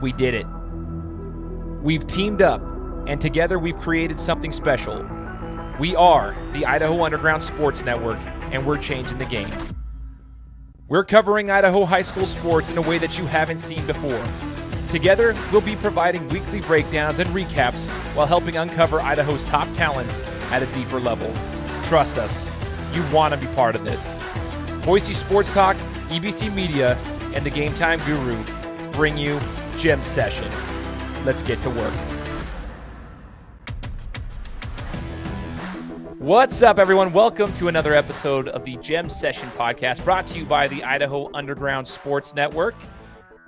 We did it. We've teamed up, and together we've created something special. We are the Idaho Underground Sports Network, and we're changing the game. We're covering Idaho high school sports in a way that you haven't seen before. Together, we'll be providing weekly breakdowns and recaps while helping uncover Idaho's top talents at a deeper level. Trust us, you want to be part of this. Boise Sports Talk, EBC Media, and the Game Time Guru bring you Gem Session. Let's get to work. What's up, everyone? Welcome to another episode of the Gem Session podcast, brought to you by the Idaho Underground Sports Network.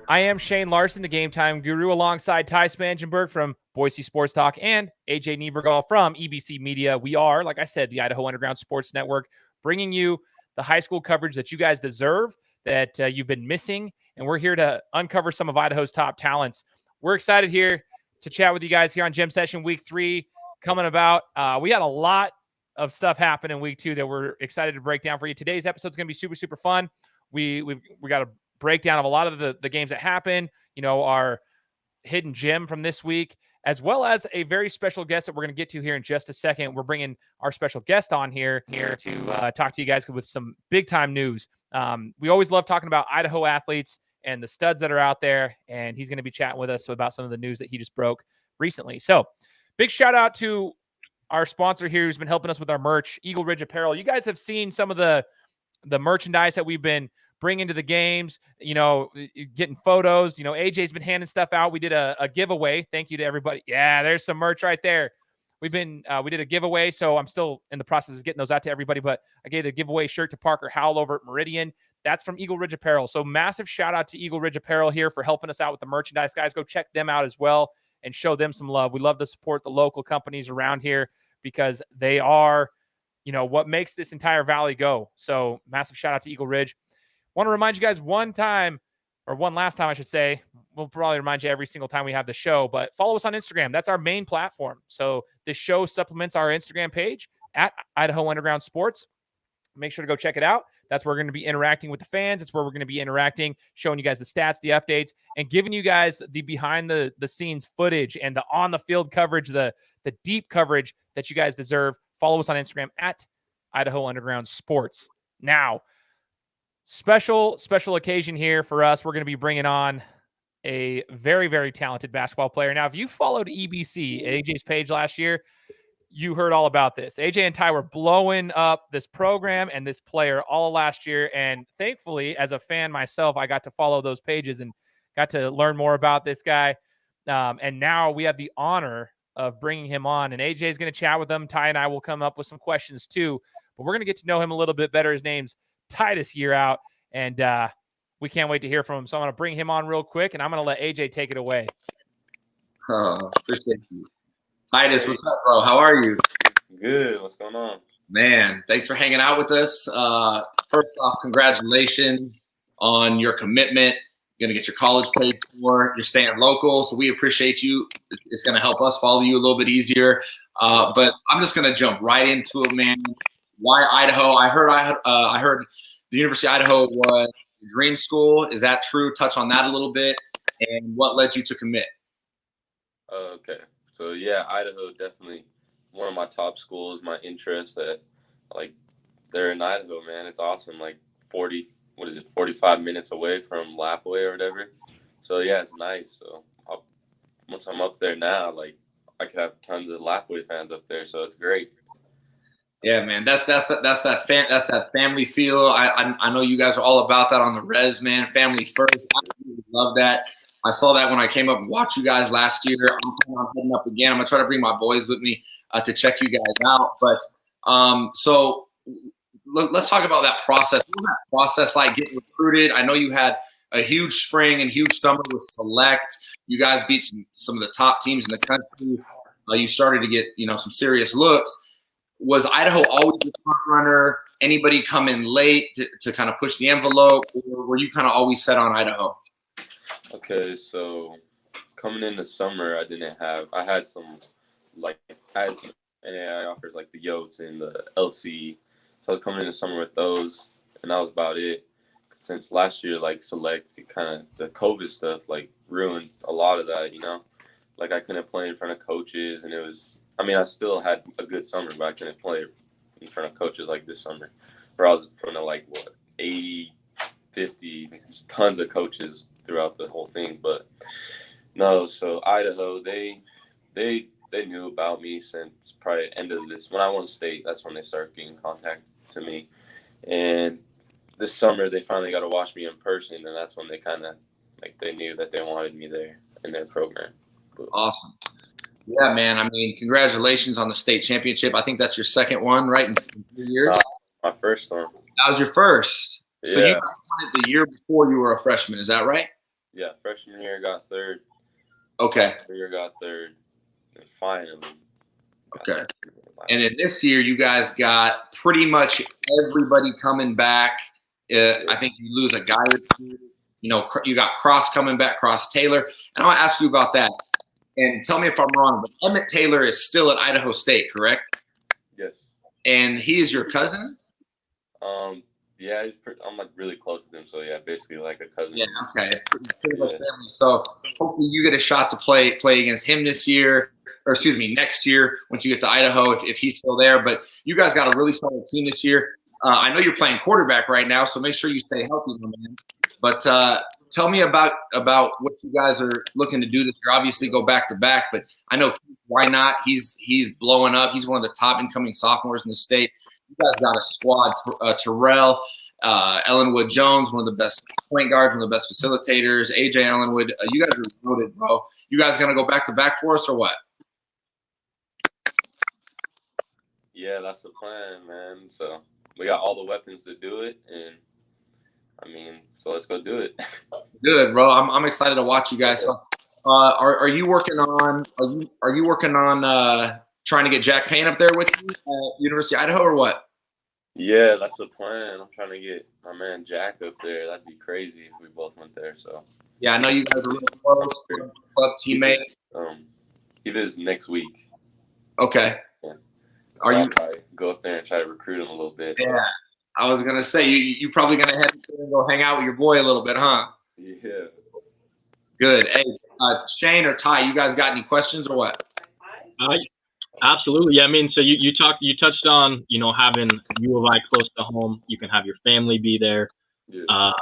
I am Shane Larson, the Game Time Guru, alongside Ty Spangenberg from Boise Sports Talk and AJ Niebergall from EBC Media. We are, like I said, the Idaho Underground Sports Network, bringing you the high school coverage that you guys deserve, that you've been missing, and we're here to uncover some of Idaho's top talents. We're excited here to chat with you guys here on Gem Session Week 3 coming about. We had a lot of stuff happen in Week 2 that we're excited to break down for you. Today's episode is going to be super, super fun. We got a breakdown of a lot of the games that happen, you know, our hidden gem from this week, as well as a very special guest that we're going to get to here in just a second. We're bringing our special guest on here to talk to you guys with some big-time news. We always love talking about Idaho athletes and the studs that are out there, and he's going to be chatting with us about some of the news that he just broke recently. So big shout out to our sponsor here who's been helping us with our merch, Eagle Ridge Apparel. You guys have seen some of the merchandise that we've been bringing to the games, you know, getting photos. You know, AJ's been handing stuff out. We did a giveaway. Thank you to everybody. Yeah, there's some merch right there. We did a giveaway, so I'm still in the process of getting those out to everybody, but I gave the giveaway shirt to Parker Howell over at Meridian. That's from Eagle Ridge Apparel. So massive shout out to Eagle Ridge Apparel here for helping us out with the merchandise. Guys, go check them out as well and show them some love. We love to support the local companies around here because they are, you know, what makes this entire valley go. So massive shout out to Eagle Ridge. Want to remind you guys one last time, I should say. We'll probably remind you every single time we have the show, but follow us on Instagram. That's our main platform. So this show supplements our Instagram page at Idaho Underground Sports. Make sure to go check it out. That's where we're going to be interacting with the fans. It's where we're going to be interacting, showing you guys the stats, the updates, and giving you guys the behind the scenes footage and the on the field coverage, the deep coverage that you guys deserve. Follow us on Instagram at Idaho Underground Sports. Now, special occasion here for us. We're going to be bringing on a very, very talented basketball player. Now, if you followed EBC, AJ's page last year, you heard all about this. AJ and Ty were blowing up this program and this player all last year. And thankfully, as a fan myself, I got to follow those pages and got to learn more about this guy. And now we have the honor of bringing him on. And AJ is going to chat with him. Ty and I will come up with some questions too. But we're going to get to know him a little bit better. His name's Titus Yearout. And we can't wait to hear from him. So I'm going to bring him on real quick, and I'm going to let AJ take it away. Appreciate you. Titus, what's up, bro? How are you? Good. What's going on? Man, thanks for hanging out with us. First off, congratulations on your commitment. You're going to get your college paid for. You're staying local, so we appreciate you. It's going to help us follow you a little bit easier. But I'm just going to jump right into it, man. Why Idaho? I heard the University of Idaho was your dream school. Is that true? Touch on that a little bit. And what led you to commit? Okay. So, yeah, Idaho definitely one of my top schools. My interest that, like, they're in Idaho, man. It's awesome. Like 45 minutes away from Lapway or whatever. So, yeah, it's nice. So, once I'm up there now, like, I could have tons of Lapway fans up there. So, it's great. Yeah, man, that's that family feel. I know you guys are all about that on the res, man. Family first. I really love that. I saw that when I came up and watched you guys last year. I'm heading up again. I'm gonna try to bring my boys with me to check you guys out. But so let's talk about that process. What was that process like getting recruited? I know you had a huge spring and huge summer with Select. You guys beat some of the top teams in the country. You started to get some serious looks. Was Idaho always the front runner? Anybody come in late to kind of push the envelope, or were you kind of always set on Idaho? Okay, so coming in the summer, I had some NAI offers like the Yotes and the LC. So I was coming in the summer with those, and that was about it. since last year, like select kind of the COVID stuff, like ruined a lot of that, you know. Like I couldn't play in front of coaches, and it was. I mean, I still had a good summer, but I couldn't play in front of coaches like this summer, where I was in front of like 80, 50, tons of coaches throughout the whole thing. But no, so Idaho, they knew about me since probably end of this. When I won state, that's when they started getting in contact to me. And this summer, they finally got to watch me in person, and that's when they kind of, like, they knew that they wanted me there in their program. But, Awesome. Yeah, man. I mean, congratulations on the state championship. I think that's your second one, right, in 3 years? my first one. That was your first. Yeah. So you guys won it the year before you were a freshman. Is that right? Yeah, freshman year got third. Okay. Sophomore year got third. And finally. Okay. And then this year, you guys got pretty much everybody coming back. I think you lose a guy or two. You know, you got Cross coming back, Cross Taylor. And I want to ask you about that. And tell me if I'm wrong, but Emmett Taylor is still at Idaho State, correct? Yes. And he is your cousin? Yeah, I'm like really close with him, so yeah, basically like a cousin. Yeah, okay. Pretty much family. So hopefully you get a shot to play against him this year, or excuse me, next year once you get to Idaho if he's still there. But you guys got a really solid team this year. I know you're playing quarterback right now, so make sure you stay healthy, my man. But tell me about what you guys are looking to do this year. Obviously, go back to back, but I know why not? He's blowing up. He's one of the top incoming sophomores in the state. You guys got a squad. Terrell, Ellenwood Jones, one of the best point guards, one of the best facilitators. AJ Ellenwood. You guys are loaded, bro. You guys gonna go back to back for us or what? Yeah, that's the plan, man. So we got all the weapons to do it, and I mean, so let's go do it. Good, bro. I'm excited to watch you guys. So, are you working on trying to get Jack Payne up there with you at University of Idaho or what? Yeah, that's the plan. I'm trying to get my man Jack up there. That'd be crazy if we both went there. So yeah, I know you guys are really close. Club teammate. He visits next week. Okay. Yeah. So Are you probably go up there and try to recruit him a little bit? Yeah. I was gonna say you probably gonna head there and go hang out with your boy a little bit, huh? Yeah. Good. Hey, Shane or Ty, you guys got any questions or what? Absolutely. Yeah, I mean, so you touched on, you know, having U of I close to home. You can have your family be there. Yeah.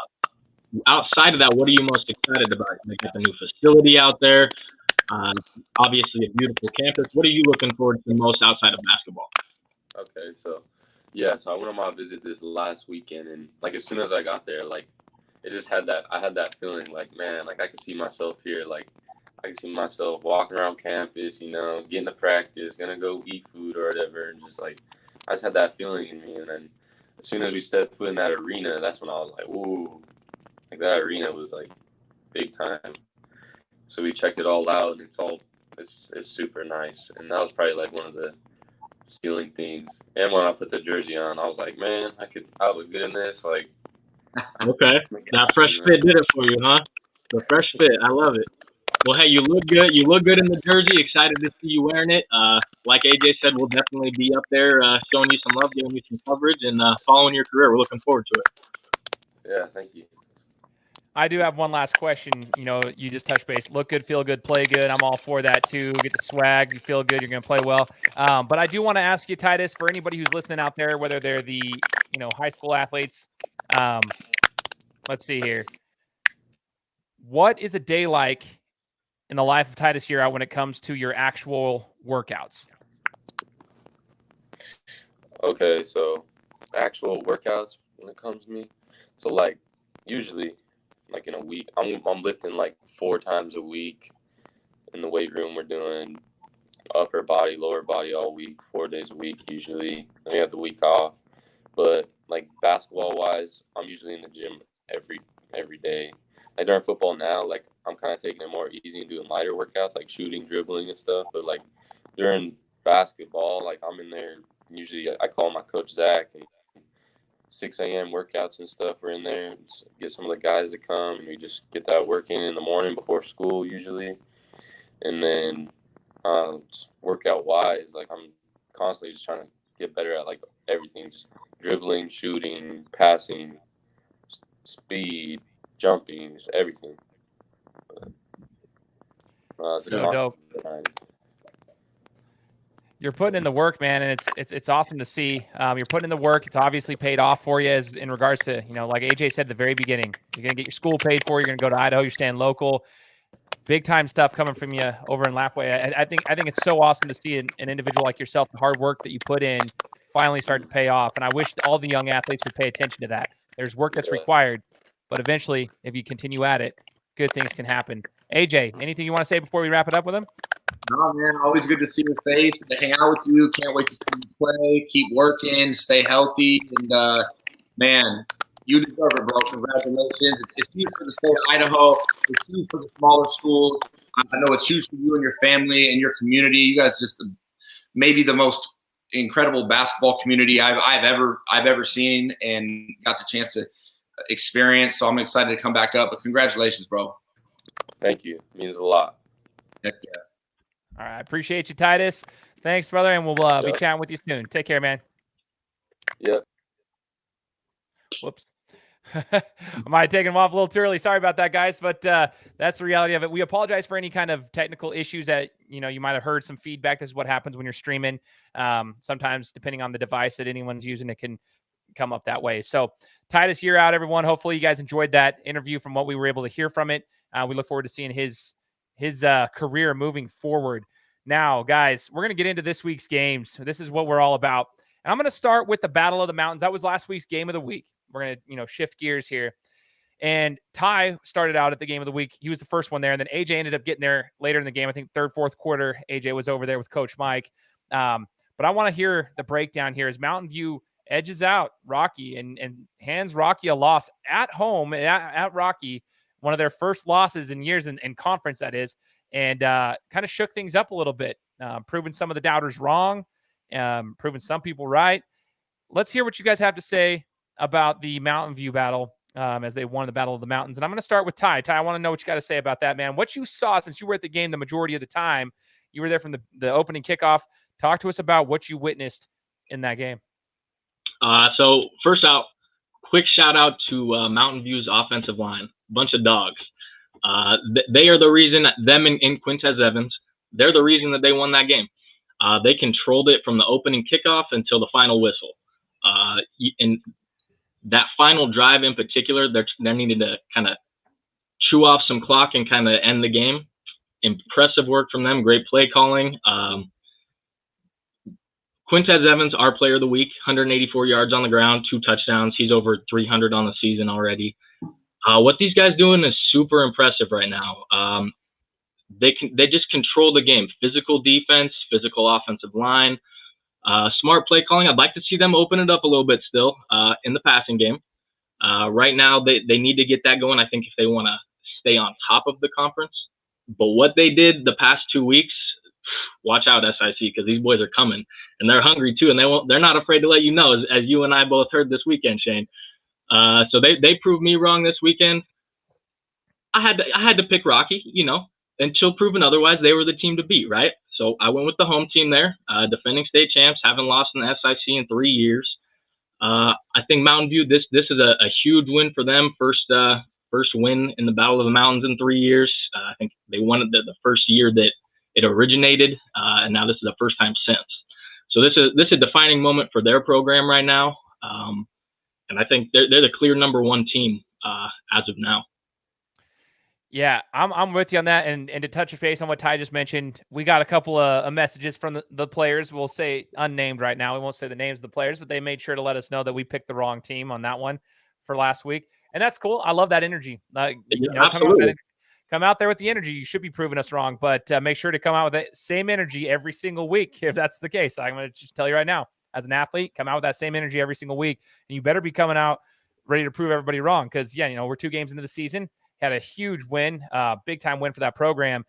Outside of that, what are you most excited about? They got the new facility out there. Obviously, a beautiful campus. What are you looking forward to most outside of basketball? Okay, so I went on my visit this last weekend, and like as soon as I got there, like it just had that. I had that feeling, like, man, like I could see myself here, like. I can see myself walking around campus, you know, getting to practice, gonna go eat food or whatever, and just like I just had that feeling in me. And then as soon as we stepped foot in that arena, that's when I was like, "Ooh!" Like that arena was like big time. So we checked it all out, and it's super nice. And that was probably like one of the ceiling things. And when I put the jersey on, I was like, "Man, I look good in this." Like, okay, that fresh fit did it for you, huh? The fresh fit, I love it. Well, hey, you look good. You look good in the jersey. Excited to see you wearing it. Like AJ said, we'll definitely be up there showing you some love, giving you some coverage, and following your career. We're looking forward to it. Yeah, thank you. I do have one last question. You know, you just touched base. Look good, feel good, play good. I'm all for that too. Get the swag. You feel good. You're going to play well. But I do want to ask you, Titus, for anybody who's listening out there, whether they're the high school athletes. Let's see here. What is a day like in the life of Titus Yearout when it comes to your actual workouts? Okay, so actual workouts when it comes to me. So like usually like in a week, I'm lifting like 4 times a week in the weight room. We're doing upper body, lower body all week, 4 days a week usually. Then we have the week off. But like basketball wise, I'm usually in the gym every day. Like during football now, like I'm kind of taking it more easy and doing lighter workouts, like shooting, dribbling, and stuff. But like during basketball, like I'm in there. Usually, I call my coach Zach, and 6 a.m. workouts and stuff. We're in there, get some of the guys to come, and we just get that work in the morning before school usually. And then just workout wise, like I'm constantly just trying to get better at like everything, just dribbling, shooting, passing, speed, jumping, just everything. It's So dope. You're putting in the work, man, and it's awesome to see. You're putting in the work. It's obviously paid off for you as in regards to, like AJ said at the very beginning, you're gonna get your school paid for. You're gonna go to Idaho. You're staying local. Big time stuff coming from you over in Lapway. I think it's so awesome to see an individual like yourself, the hard work that you put in, finally start to pay off. And I wish all the young athletes would pay attention to that. There's work that's required, but eventually, if you continue at it, good things can happen. AJ, anything you want to say before we wrap it up with him? No, man, always good to see your face, to hang out with you. Can't wait to see you play. Keep working, stay healthy, and man, you deserve it, bro. Congratulations. It's huge for the state of Idaho. It's huge for the smaller schools. I know it's huge for you and your family and your community. You guys just maybe the most incredible basketball community I've ever seen and got the chance to experience. So I'm excited to come back up. But congratulations, bro. Thank you. It means a lot. Heck yeah. All right. Appreciate you, Titus. Thanks, brother. And we'll be chatting with you soon. Take care, man. Yep. Whoops. I might have taken him off a little too early. Sorry about that, guys. But that's the reality of it. We apologize for any kind of technical issues that, you might have heard some feedback. This is what happens when you're streaming. Sometimes, depending on the device that anyone's using, it can come up that way. So Titus Yearout, everyone. Hopefully you guys enjoyed that interview from what we were able to hear from it. We look forward to seeing his career moving forward. Now, guys, we're going to get into this week's games. This is what we're all about. And I'm going to start with the Battle of the Mountains. That was last week's game of the week. We're going to, shift gears here. And Ty started out at the game of the week. He was the first one there. And then AJ ended up getting there later in the game. I think third, fourth quarter, AJ was over there with Coach Mike. But I want to hear the breakdown here as Mountain View edges out Rocky and hands Rocky a loss at home at Rocky, one of their first losses in years in conference, that is, and kind of shook things up a little bit, proving some of the doubters wrong, proving some people right. Let's hear what you guys have to say about the Mountain View battle as they won the Battle of the Mountains. And I'm going to start with Ty. Ty, I want to know what you got to say about that, man. What you saw, since you were at the game the majority of the time, you were there from the opening kickoff. Talk to us about what you witnessed in that game. So first out, quick shout out to Mountain View's offensive line. Bunch of dogs. They are the reason, them and Quintez Evans, they're the reason that they won that game. They controlled it from the opening kickoff until the final whistle. And that final drive in particular, they needed to kind of chew off some clock and kind of end the game. Impressive work from them. Great play calling. Quintez Evans, our player of the week, 184 yards on the ground, 2 touchdowns. He's over 300 on the season already. What these guys doing is super impressive right now. They just control the game. Physical defense, physical offensive line, smart play calling. I'd like to see them open it up a little bit still in the passing game. Right now, they need to get that going, I think, if they want to stay on top of the conference. But what they did the past 2 weeks, watch out, SIC, because these boys are coming. And they're hungry, too, and they're not afraid to let you know, as you and I both heard this weekend, Shane. So they proved me wrong this weekend. I had to pick Rocky, until proven otherwise, they were the team to beat, right? So I went with the home team there, defending state champs, haven't lost in the SIC in 3 years. I think Mountain View, this is a huge win for them. First win in the Battle of the Mountains in 3 years. I think they won it the first year that it originated, and now this is the first time since. So this is a defining moment for their program right now. And I think they're the clear number one team as of now. Yeah, I'm with you on that. And to touch your face on what Ty just mentioned, we got a couple of messages from the players. We'll say unnamed right now. We won't say the names of the players, but they made sure to let us know that we picked the wrong team on that one for last week. And that's cool. I love that energy. Absolutely. Come out there with the energy. You should be proving us wrong, but make sure to come out with that same energy every single week if that's the case. I'm going to just tell you right now, as an athlete, come out with that same energy every single week. And you better be coming out ready to prove everybody wrong because, we're 2 games into the season. Had a huge win, big time win for that program.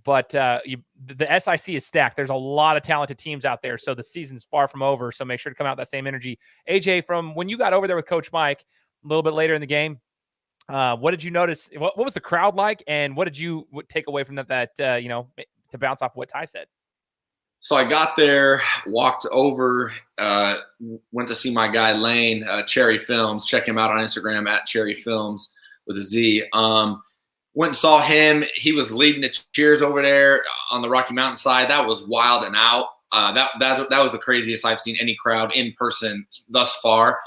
But the SIC is stacked. There's a lot of talented teams out there. So the season's far from over. So make sure to come out with that same energy. AJ, from when you got over there with Coach Mike a little bit later in the game, what did you notice? What was the crowd like? And what did you take away from that to bounce off what Ty said? So I got there, walked over, went to see my guy Lane, Cherry Films. Check him out on Instagram at Cherry Films with a Z. Went and saw him. He was leading the cheers over there on the Rocky Mountain side. That was wild and out. That was the craziest I've seen any crowd in person thus far.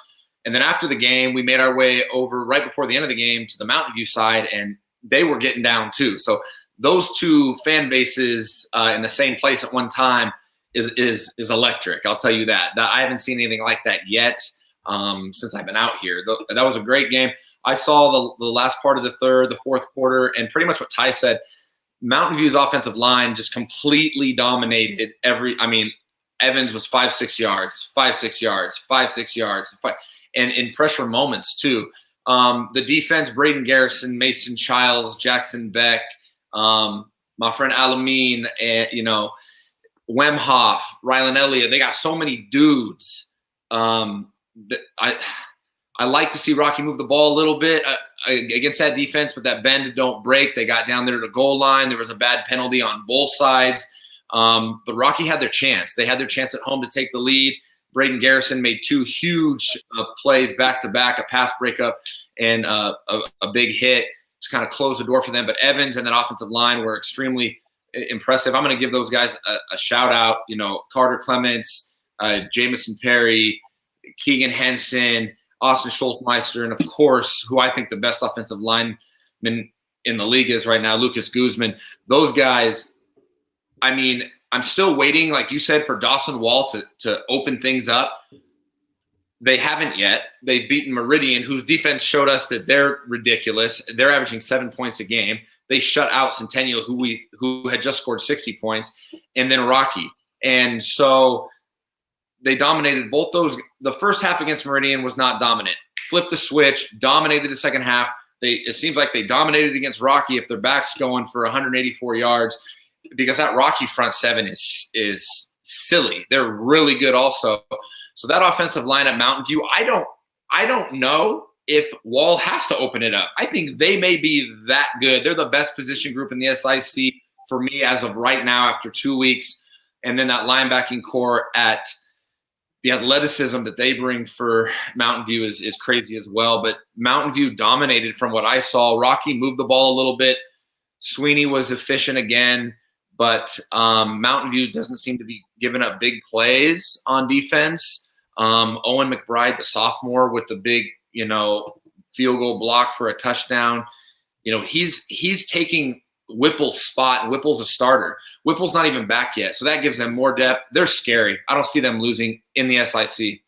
And then after the game, we made our way over right before the end of the game to the Mountain View side, and they were getting down too. So those two fan bases in the same place at one time is electric. I'll tell you that. I haven't seen anything like that yet since I've been out here. That was a great game. I saw the last part of the third, the fourth quarter, and pretty much what Ty said. Mountain View's offensive line just completely dominated Evans was 5-6 yards, 5-6 yards, 5-6 yards, and in pressure moments too. The defense, Braden Garrison, Mason Childs, Jackson Beck, my friend Alameen, and Wemhoff, Rylan Elliott. They got so many dudes. I like to see Rocky move the ball a little bit against that defense, but that bend don't break. They got down there to the goal line. There was a bad penalty on both sides. But Rocky had their chance. They had their chance at home to take the lead. Braden Garrison made two huge plays back-to-back, a pass breakup and a big hit to kind of close the door for them. But Evans and that offensive line were extremely impressive. I'm going to give those guys a shout-out. Carter Clements, Jamison Perry, Keegan Henson, Austin Schultzmeister, and, of course, who I think the best offensive lineman in the league is right now, Lucas Guzman. Those guys, I'm still waiting, like you said, for Dawson Wall to open things up. They haven't yet. They've beaten Meridian, whose defense showed us that they're ridiculous. They're averaging 7 points a game. They shut out Centennial, who had just scored 60 points, and then Rocky. And so they dominated both those. The first half against Meridian was not dominant. Flipped the switch, dominated the second half. It seems like they dominated against Rocky if their back's going for 184 yards, because that Rocky front seven is silly. They're really good also. So that offensive line at Mountain View, I don't know if Wall has to open it up. I think they may be that good. They're the best position group in the SIC for me as of right now after 2 weeks. And then that linebacking core at the athleticism that they bring for Mountain View is crazy as well. But Mountain View dominated from what I saw. Rocky moved the ball a little bit. Sweeney was efficient again. But Mountain View doesn't seem to be giving up big plays on defense. Owen McBride, the sophomore, with the big, field goal block for a touchdown. He's taking Whipple's spot, and Whipple's a starter. Whipple's not even back yet, so that gives them more depth. They're scary. I don't see them losing in the SIC.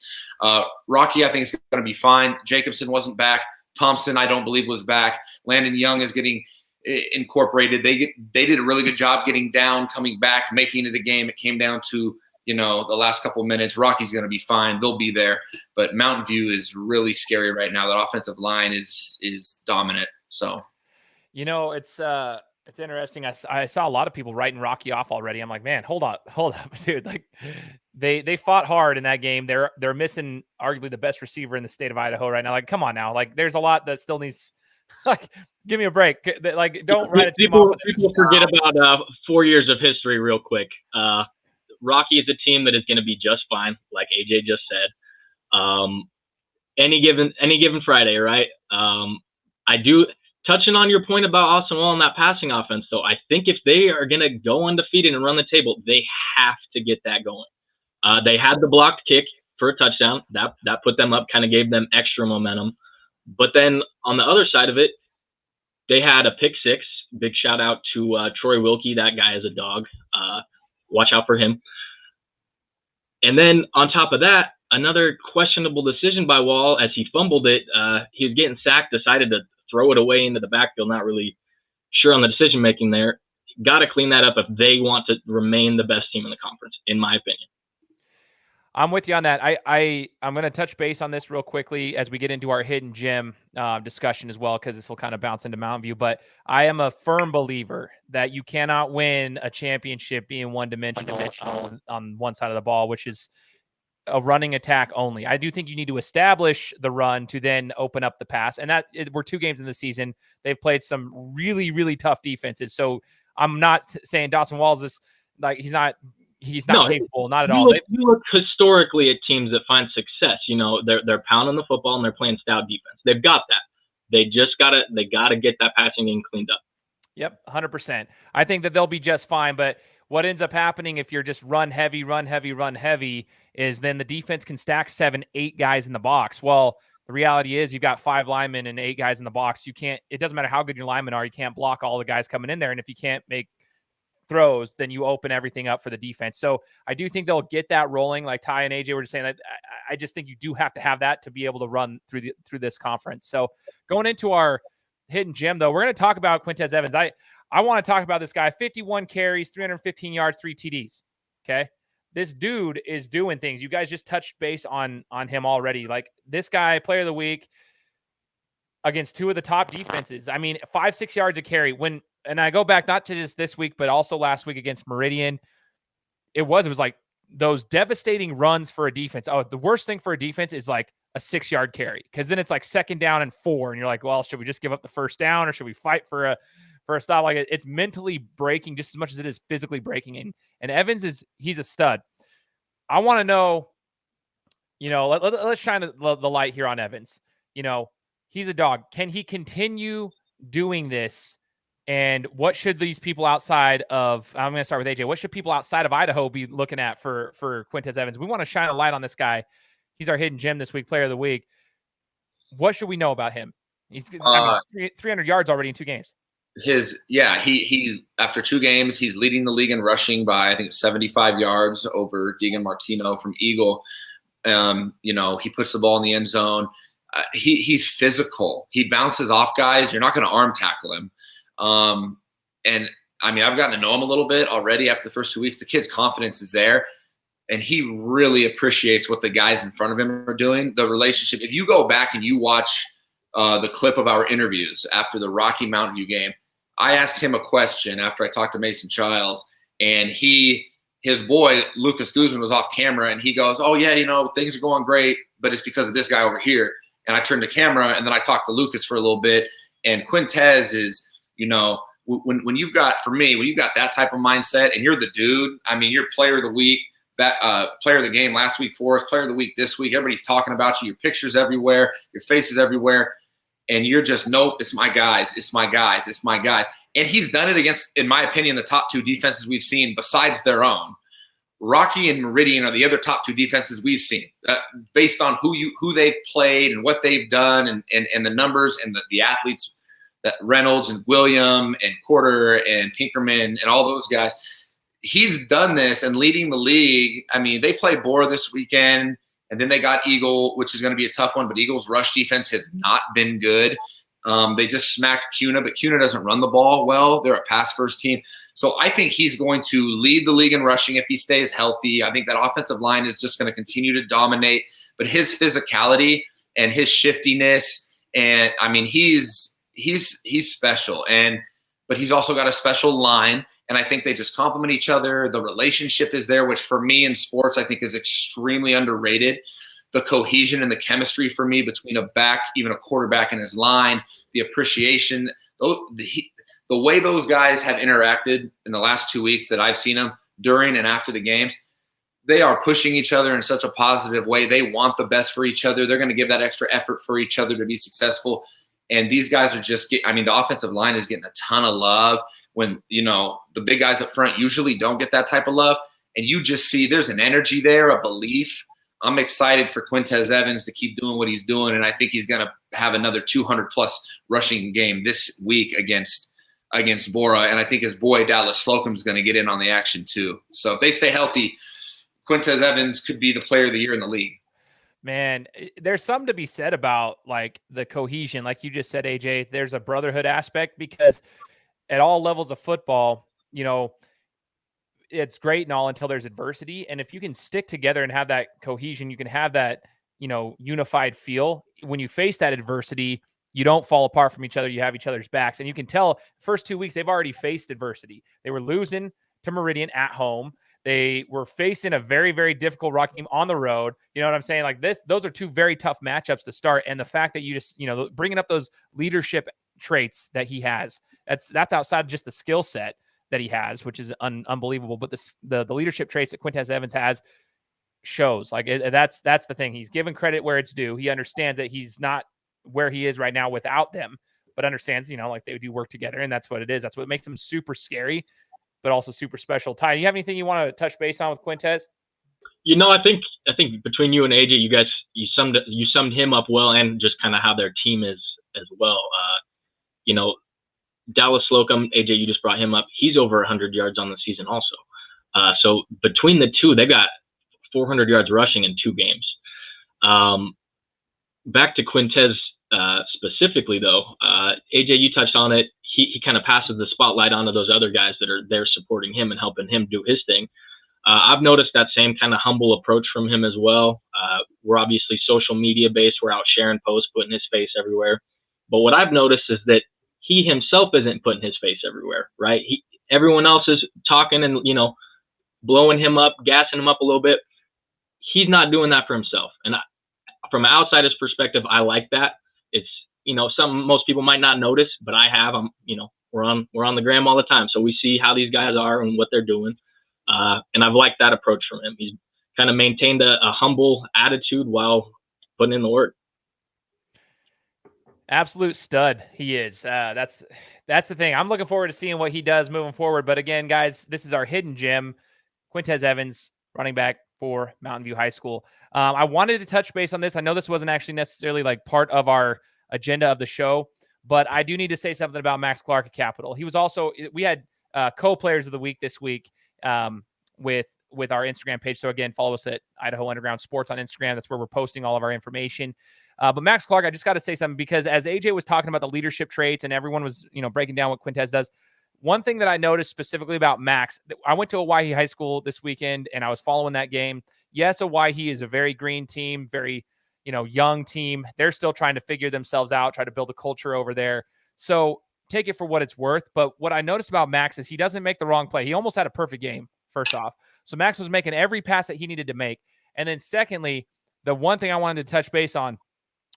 Rocky, I think, is going to be fine. Jacobson wasn't back. Thompson, I don't believe, was back. Landon Young is getting incorporated. They did a really good job getting down, coming back, making it a game. It came down to the last couple of minutes. Rocky's going to be fine. They'll be there. But Mountain View is really scary right now. That offensive line is dominant. So, it's interesting. I saw a lot of people writing Rocky off already. I'm like, man, hold up, dude. Like, they fought hard in that game. They're missing arguably the best receiver in the state of Idaho right now. Like, come on now. Like, there's a lot that still needs. Like, give me a break. Like, don't write it. People forget about 4 years of history real quick. Rocky is a team that is going to be just fine, like AJ just said. Any given Friday, right? I do. Touching on your point about Austin Wall and that passing offense, though, I think if they are going to go undefeated and run the table, they have to get that going. They had the blocked kick for a touchdown. That put them up, kind of gave them extra momentum. But then on the other side of it, they had a pick six. Big shout out to Troy Wilkie. That guy is a dog. Watch out for him. And then on top of that, another questionable decision by Wall as he fumbled it. He was getting sacked, decided to throw it away into the backfield. Not really sure on the decision making there. Got to clean that up if they want to remain the best team in the conference, in my opinion. I'm with you on that. I'm going to touch base on this real quickly as we get into our hidden gem discussion as well, because this will kind of bounce into Mountain View. But I am a firm believer that you cannot win a championship being one-dimensional on one side of the ball, which is a running attack only. I do think you need to establish the run to then open up the pass. And we're 2 games in the season. They've played some really, really tough defenses. So I'm not saying Dawson Walls is like, he's not he's not capable, not at all. You look historically at teams that find success. They're pounding the football and they're playing stout defense. They've got that. They just gotta get that passing game cleaned up. Yep, 100%. I think that they'll be just fine. But what ends up happening if you're just run heavy, is then the defense can stack 7, 8 guys in the box. Well, the reality is you've got 5 linemen and 8 guys in the box. It doesn't matter how good your linemen are. You can't block all the guys coming in there. And if you can't make throws, then you open everything up for the defense. So I do think they'll get that rolling. Like Ty and AJ were just saying, that I just think you do have to have that to be able to run through this conference. So going into our hidden gem, though, we're going to talk about Quintez Evans. I want to talk about this guy. 51 carries, 315 yards, 3 TDs. Okay. This dude is doing things. You guys just touched base on him already. Like, this guy, player of the week against 2 of the top defenses. I mean, 5-6 yards a carry. And I go back not to just this week, but also last week against Meridian. It was like those devastating runs for a defense. Oh, the worst thing for a defense is like a 6-yard carry, because then it's like 2nd down and 4, and you're like, well, should we just give up the first down, or should we fight for a stop? Like, it's mentally breaking just as much as it is physically breaking. And Evans he's a stud. I want to know, let's shine the light here on Evans. He's a dog. Can he continue doing this? And what should these people outside of, I'm going to start with AJ, what should people outside of Idaho be looking at for Quintez Evans? We want to shine a light on this guy. He's our hidden gem this week, player of the week. What should we know about him? He's 300 yards already in 2 games. He after 2 games, he's leading the league in rushing by, I think, 75 yards over Deegan Martino from Eagle. He puts the ball in the end zone. He's physical. He bounces off guys. You're not going to arm tackle him. And I mean, I've gotten to know him a little bit already after the first 2 weeks. The kid's confidence is there, and he really appreciates what the guys in front of him are doing. The relationship, if you go back and you watch the clip of our interviews after the Rocky Mountain View game, I asked him a question after I talked to Mason Childs, and his boy, Lucas Guzman, was off camera, and he goes, oh yeah, things are going great, but it's because of this guy over here. And I turned the camera, and then I talked to Lucas for a little bit, and Quintez is, when you've got that type of mindset and you're the dude, I mean, you're player of the week, player of the game last week for us, player of the week this week, everybody's talking about you, your pictures everywhere, your faces everywhere, and you're just, nope, it's my guys. And he's done it against, in my opinion, the top 2 defenses we've seen besides their own. Rocky and Meridian are the other top 2 defenses we've seen, based on who they've played and what they've done, and the numbers and the athletes, that Reynolds and William and Porter and Pinkerman and all those guys. He's done this and leading the league. I mean, they play Bora this weekend, and then they got Eagle, which is going to be a tough one, but Eagle's rush defense has not been good. They just smacked Cuna, but Cuna doesn't run the ball well. They're a pass-first team. So I think he's going to lead the league in rushing if he stays healthy. I think that offensive line is just going to continue to dominate. But his physicality and his shiftiness, and I mean, he's special, but he's also got a special line, and I think they just complement each other. The relationship is there, which for me in sports I think is extremely underrated. The cohesion and the chemistry for me between a back, even a quarterback and his line, the appreciation, the way those guys have interacted in the last 2 weeks that I've seen them during and after the games, they are pushing each other in such a positive way. They want the best for each other. They're going to give that extra effort for each other to be successful. And these guys are just the offensive line is getting a ton of love when, the big guys up front usually don't get that type of love. And you just see there's an energy there, a belief. I'm excited for Quintez Evans to keep doing what he's doing. And I think he's going to have another 200-plus rushing game this week against Bora. And I think his boy Dallas Slocum's going to get in on the action too. So if they stay healthy, Quintez Evans could be the player of the year in the league. Man, there's something to be said about like the cohesion. Like you just said, AJ, there's a brotherhood aspect, because at all levels of football, it's great and all until there's adversity. And if you can stick together and have that cohesion, you can have that, unified feel. When you face that adversity, you don't fall apart from each other. You have each other's backs. And you can tell first 2 weeks, they've already faced adversity. They were losing to Meridian at home. They were facing a very, very difficult Rocky team on the road. You know what I'm saying? Like those are 2 very tough matchups to start. And the fact that you just, bringing up those leadership traits that he has, that's outside of just the skill set. that he has, which is unbelievable. But the leadership traits that Quintez Evans has shows like that's the thing. He's given credit where it's due. He understands that he's not where he is right now without them, but understands, like they do work together, and that's what it is. That's what makes him super scary, but also super special. Ty, you have anything you want to touch base on with Quintez? I think between you and AJ, you summed him up well, and just kind of how their team is as well. Dallas Slocum, AJ, you just brought him up. He's over 100 yards on the season also. So between the two, they've got 400 yards rushing in 2 games. Back to Quintez specifically, though, AJ, you touched on it. He kind of passes the spotlight onto those other guys that are there supporting him and helping him do his thing. I've noticed that same kind of humble approach from him as well. We're obviously social media based. We're out sharing posts, putting his face everywhere. But what I've noticed is that he himself isn't putting his face everywhere, right? Everyone else is talking and, blowing him up, gassing him up a little bit. He's not doing that for himself. And from an outsider's perspective, I like that. It's, something most people might not notice, but I have. We're on the gram all the time. So we see how these guys are and what they're doing. And I've liked that approach from him. He's kind of maintained a humble attitude while putting in the work. Absolute stud he is. That's the thing. I'm looking forward to seeing what he does moving forward. But again, guys, this is our hidden gem, Quintez Evans, running back for Mountain View High School. I wanted to touch base on this. I know this wasn't actually necessarily like part of our agenda of the show, but I do need to say something about Max Clark at Capital. He was also, we had co-players of the week this week with our Instagram page. So again, follow us at Idaho Underground Sports on Instagram. That's where we're posting all of our information. But Max Clark, I just got to say something, because as AJ was talking about the leadership traits and everyone was, breaking down what Quintez does, one thing that I noticed specifically about Max, I went to Owyhee High School this weekend and I was following that game. Yes, Owyhee is a very green team, very, young team. They're still trying to figure themselves out, try to build a culture over there. So take it for what it's worth. But what I noticed about Max is he doesn't make the wrong play. He almost had a perfect game, first off. So Max was making every pass that he needed to make. And then secondly, the one thing I wanted to touch base on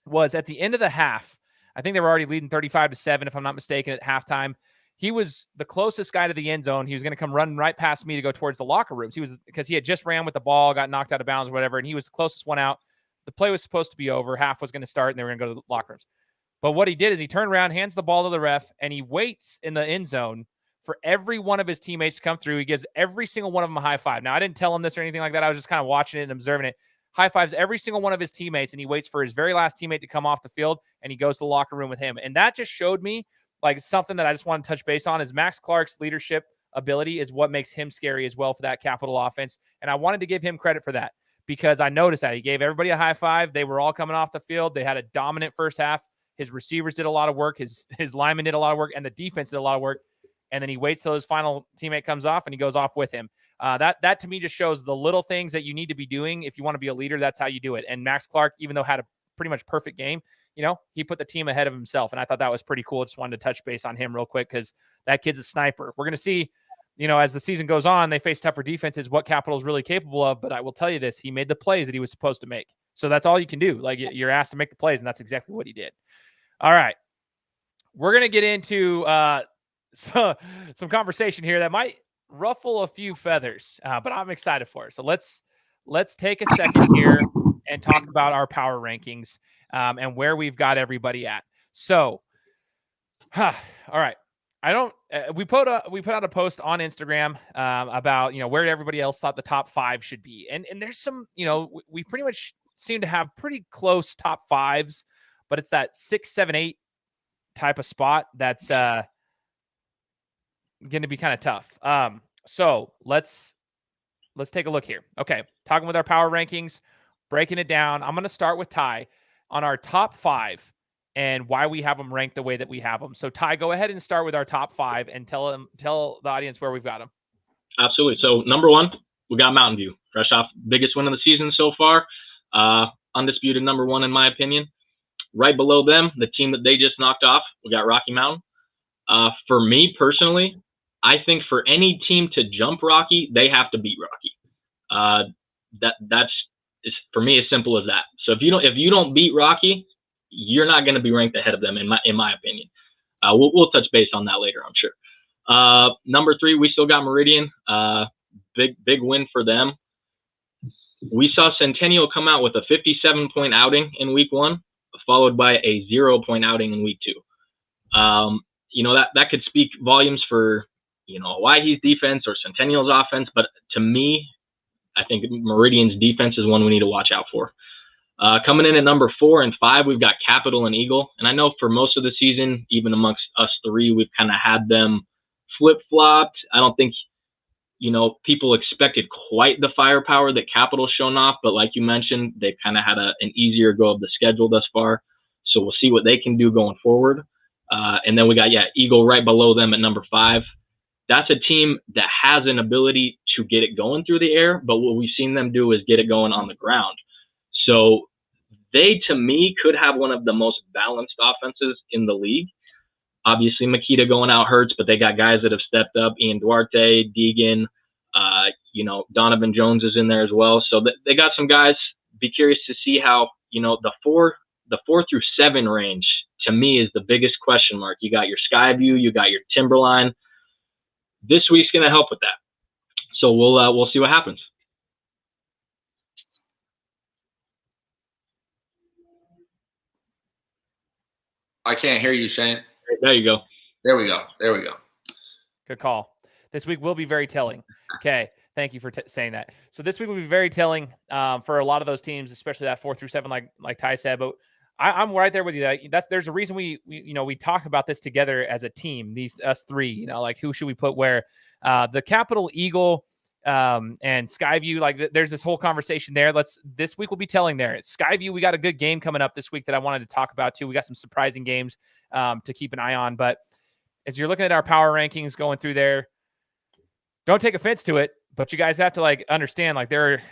was at the end of the half, I think they were already leading 35-7, if I'm not mistaken, at halftime. He was the closest guy to the end zone. He was going to come run right past me to go towards the locker rooms. Because he had just ran with the ball, got knocked out of bounds or whatever, and he was the closest one out. The play was supposed to be over. Half was going to start, and they were going to go to the locker rooms. But what he did is he turned around, hands the ball to the ref, and he waits in the end zone for every one of his teammates to come through. He gives every single one of them a high five. Now, I didn't tell him this or anything like that. I was just kind of watching it and observing it. High fives every single one of his teammates, and he waits for his very last teammate to come off the field, and he goes to the locker room with him. And that just showed me like something that I just want to touch base on is Max Clark's leadership ability is what makes him scary as well for that Capital offense. And I wanted to give him credit for that because I noticed that he gave everybody a high five. They were all coming off the field. They had a dominant first half. His receivers did a lot of work. His linemen did a lot of work, and the defense did a lot of work. And then he waits till his final teammate comes off, and he goes off with him. That to me just shows the little things that you need to be doing if you want to be a leader. That's how you do it. And Max Clark, even though had a pretty much perfect game, he put the team ahead of himself, and I thought that was pretty cool. Just wanted to touch base on him real quick because that kid's a sniper. We're going to see, as the season goes on, they face tougher defenses, what Capital is really capable of. But I will tell you this, he made the plays that he was supposed to make. So that's all you can do. Like, you're asked to make the plays, and that's exactly what he did. All right. We're going to get into some conversation here that might ruffle a few feathers, but I'm excited for it. So let's take a second here and talk about our power rankings and where we've got everybody at. So, all right. We put out a post on Instagram about, where everybody else thought the top 5 should be. And there's some, we pretty much seem to have pretty close top 5s, but it's that 6, 7, 8 type of spot that's going to be kind of tough. So let's take a look here. Okay. Talking with our power rankings, breaking it down. I'm going to start with Ty on our top 5 and why we have them ranked the way that we have them. So Ty, go ahead and start with our top 5 and tell the audience where we've got them. Absolutely. So number 1, we got Mountain View, fresh off biggest win of the season so far. Undisputed number 1 in my opinion. Right below them, the team that they just knocked off, we got Rocky Mountain. For me personally, I think for any team to jump Rocky, they have to beat Rocky. That's for me as simple as that. So if you don't beat Rocky, you're not going to be ranked ahead of them in my opinion. We'll touch base on that later, I'm sure. Number 3, we still got Meridian. Big win for them. We saw Centennial come out with a 57-point outing in week 1, followed by a 0-point outing in week 2. That could speak volumes for, Hawaii's defense or Centennial's offense. But to me, I think Meridian's defense is one we need to watch out for. Coming in at number 4 and 5, we've got Capital and Eagle. And I know for most of the season, even amongst us 3, we've kind of had them flip-flopped. I don't think, people expected quite the firepower that Capital's shown off. But like you mentioned, they've kind of had an easier go of the schedule thus far. So we'll see what they can do going forward. And then we got, Eagle right below them at number 5. That's a team that has an ability to get it going through the air, but what we've seen them do is get it going on the ground. So they, to me, could have one of the most balanced offenses in the league. Obviously, Makita going out hurts, but they got guys that have stepped up. Ian Duarte, Deegan, Donovan Jones is in there as well. So they got some guys. Be curious to see how, the 4 through 7 range, to me, is the biggest question mark. You got your Skyview, you got your Timberline. This week's going to help with that. So we'll see what happens. I can't hear you, Shane. There you go. There we go. Good call. This week will be very telling. Okay. Thank you for saying that. So this week will be very telling for a lot of those teams, especially that 4 through 7, like Ty said. But I'm right there with you. There's a reason we talk about this together as a team. Us 3, who should we put where? The Capital, Eagle, and Skyview. There's this whole conversation there. This week will be telling there. Skyview, we got a good game coming up this week that I wanted to talk about too. We got some surprising games to keep an eye on. But as you're looking at our power rankings going through there, don't take offense to it, but you guys have to understand, there are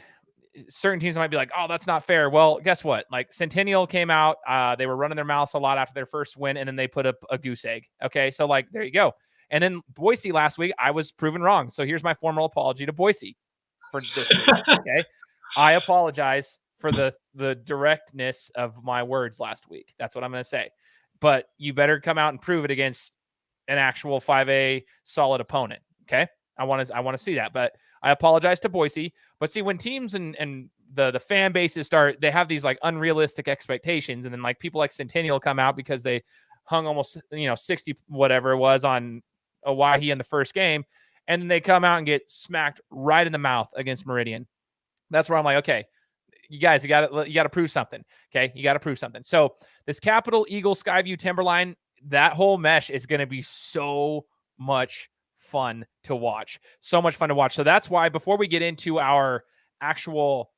certain teams that might be like, oh, that's not fair. Well, guess what? Centennial came out, they were running their mouths a lot after their first win, and then they put up a goose egg. Okay. So there you go. And then Boise last week, I was proven wrong. So here's my formal apology to Boise for this week. Okay. I apologize for the directness of my words last week. That's what I'm going to say. But you better come out and prove it against an actual 5A solid opponent. Okay. I want to see that, but I apologize to Boise. But see, when teams and the fan bases they have these unrealistic expectations, and then people like Centennial come out because they hung almost 60 whatever it was on Hawaii in the first game, and then they come out and get smacked right in the mouth against Meridian. That's where I'm like, okay, you guys, you got to prove something. Okay, you got to prove something. So this Capital, Eagle, Skyview, Timberline, that whole mesh is going to be so much fun to watch. So much fun to watch. So that's why before we get into our actual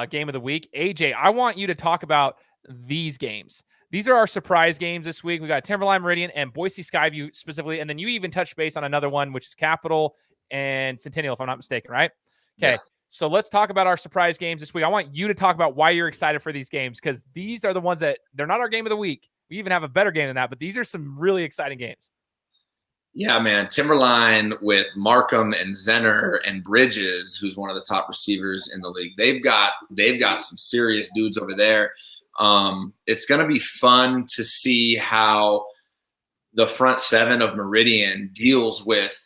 game of the week, AJ, I want you to talk about these games. These are our surprise games this week. We got Timberline, Meridian, and Boise Skyview specifically. And then you even touched base on another one, which is Capital and Centennial, if I'm not mistaken, right? Okay. Yeah. So let's talk about our surprise games this week. I want you to talk about why you're excited for these games, because these are the ones that they're not our game of the week. We even have a better game than that, but these are some really exciting games. Yeah, man. Timberline with Markham and Zenner and Bridges, who's one of the top receivers in the league. They've got some serious dudes over there. It's going to be fun to see how the front 7 of Meridian deals with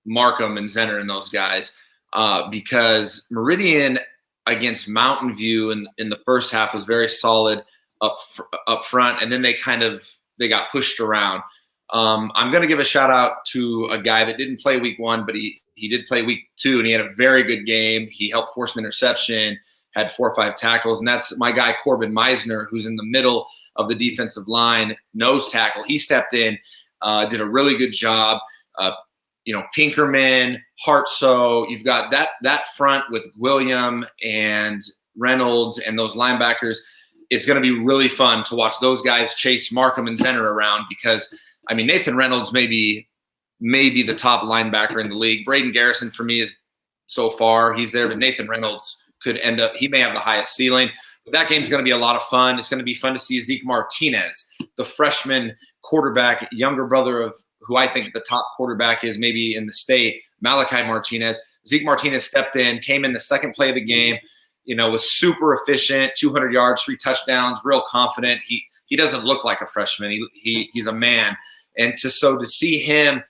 Markham and Zenner and those guys, because Meridian against Mountain View in the first half was very solid up front, and then they got pushed around. I'm going to give a shout out to a guy that didn't play week 1, but he did play week 2, and he had a very good game. He helped force an interception, had 4 or 5 tackles, and that's my guy Corbin Meisner, who's in the middle of the defensive line, nose tackle. He stepped in, did a really good job. Pinkerman, Hartso, you've got that front with William and Reynolds and those linebackers. It's going to be really fun to watch those guys chase Markham and Zenner around, because Nathan Reynolds may be the top linebacker in the league. Braden Garrison for me is so far, he's there, but Nathan Reynolds he may have the highest ceiling. But that game's going to be a lot of fun. It's going to be fun to see Zeke Martinez, the freshman quarterback, younger brother of who I think the top quarterback is maybe in the state, Malachi Martinez. Zeke Martinez stepped in, came in the second play of the game, was super efficient, 200 yards, 3 touchdowns, real confident. He doesn't look like a freshman. He's a man. And to see him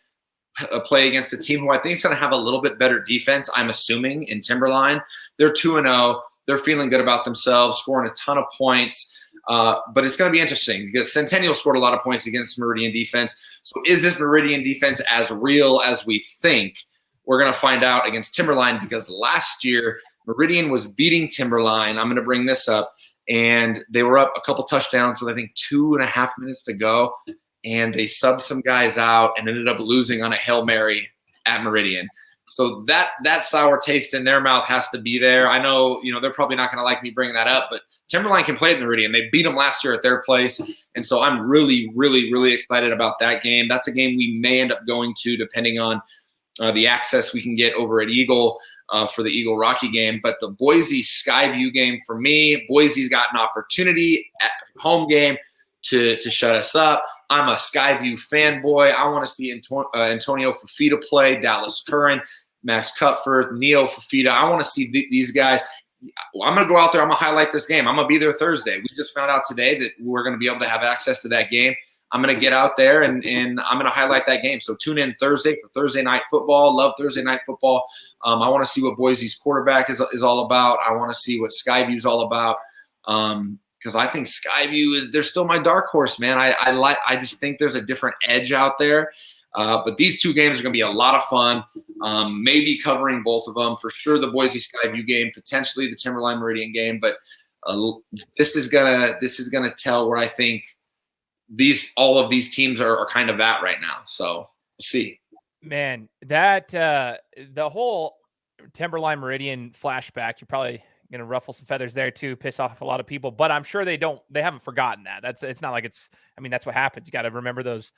play against a team who I think is going to have a little bit better defense, I'm assuming, in Timberline. They're 2-0. They're feeling good about themselves, scoring a ton of points. But it's going to be interesting because Centennial scored a lot of points against Meridian defense. So is this Meridian defense as real as we think? We're going to find out against Timberline, because last year Meridian was beating Timberline. I'm going to bring this up. And they were up a couple touchdowns with, I think, 2.5 minutes to go. And they subbed some guys out and ended up losing on a Hail Mary at Meridian. So that sour taste in their mouth has to be there. I know, they're probably not going to like me bringing that up, but Timberline can play at Meridian. They beat them last year at their place. And so I'm really, really, really excited about that game. That's a game we may end up going to, depending on the access we can get over at Eagle for the Eagle Rocky game. But the Boise Skyview game for me, Boise's got an opportunity at home game to shut us up. I'm a Skyview fanboy. I want to see Antonio Fafita play, Dallas Curran, Max Cutford, Neo Fafita. I want to see these guys. I'm going to go out there. I'm going to highlight this game. I'm going to be there Thursday. We just found out today that we're going to be able to have access to that game. I'm going to get out there and I'm going to highlight that game. So tune in Thursday for Thursday Night Football. Love Thursday Night Football. I want to see what Boise's quarterback is all about. I want to see what Skyview's all about. Because I think Skyview they're still my dark horse, man. I just think there's a different edge out there. But these two games are going to be a lot of fun. Maybe covering both of them for sure. The Boise Skyview game, potentially the Timberline Meridian game. But this is gonna tell where I think all of these teams are kind of at right now. So we'll see. Man, that the whole Timberline Meridian flashback, you're probably going to ruffle some feathers there too, piss off a lot of people, but I'm sure they haven't forgotten that. It's not like that's what happens. You got to remember those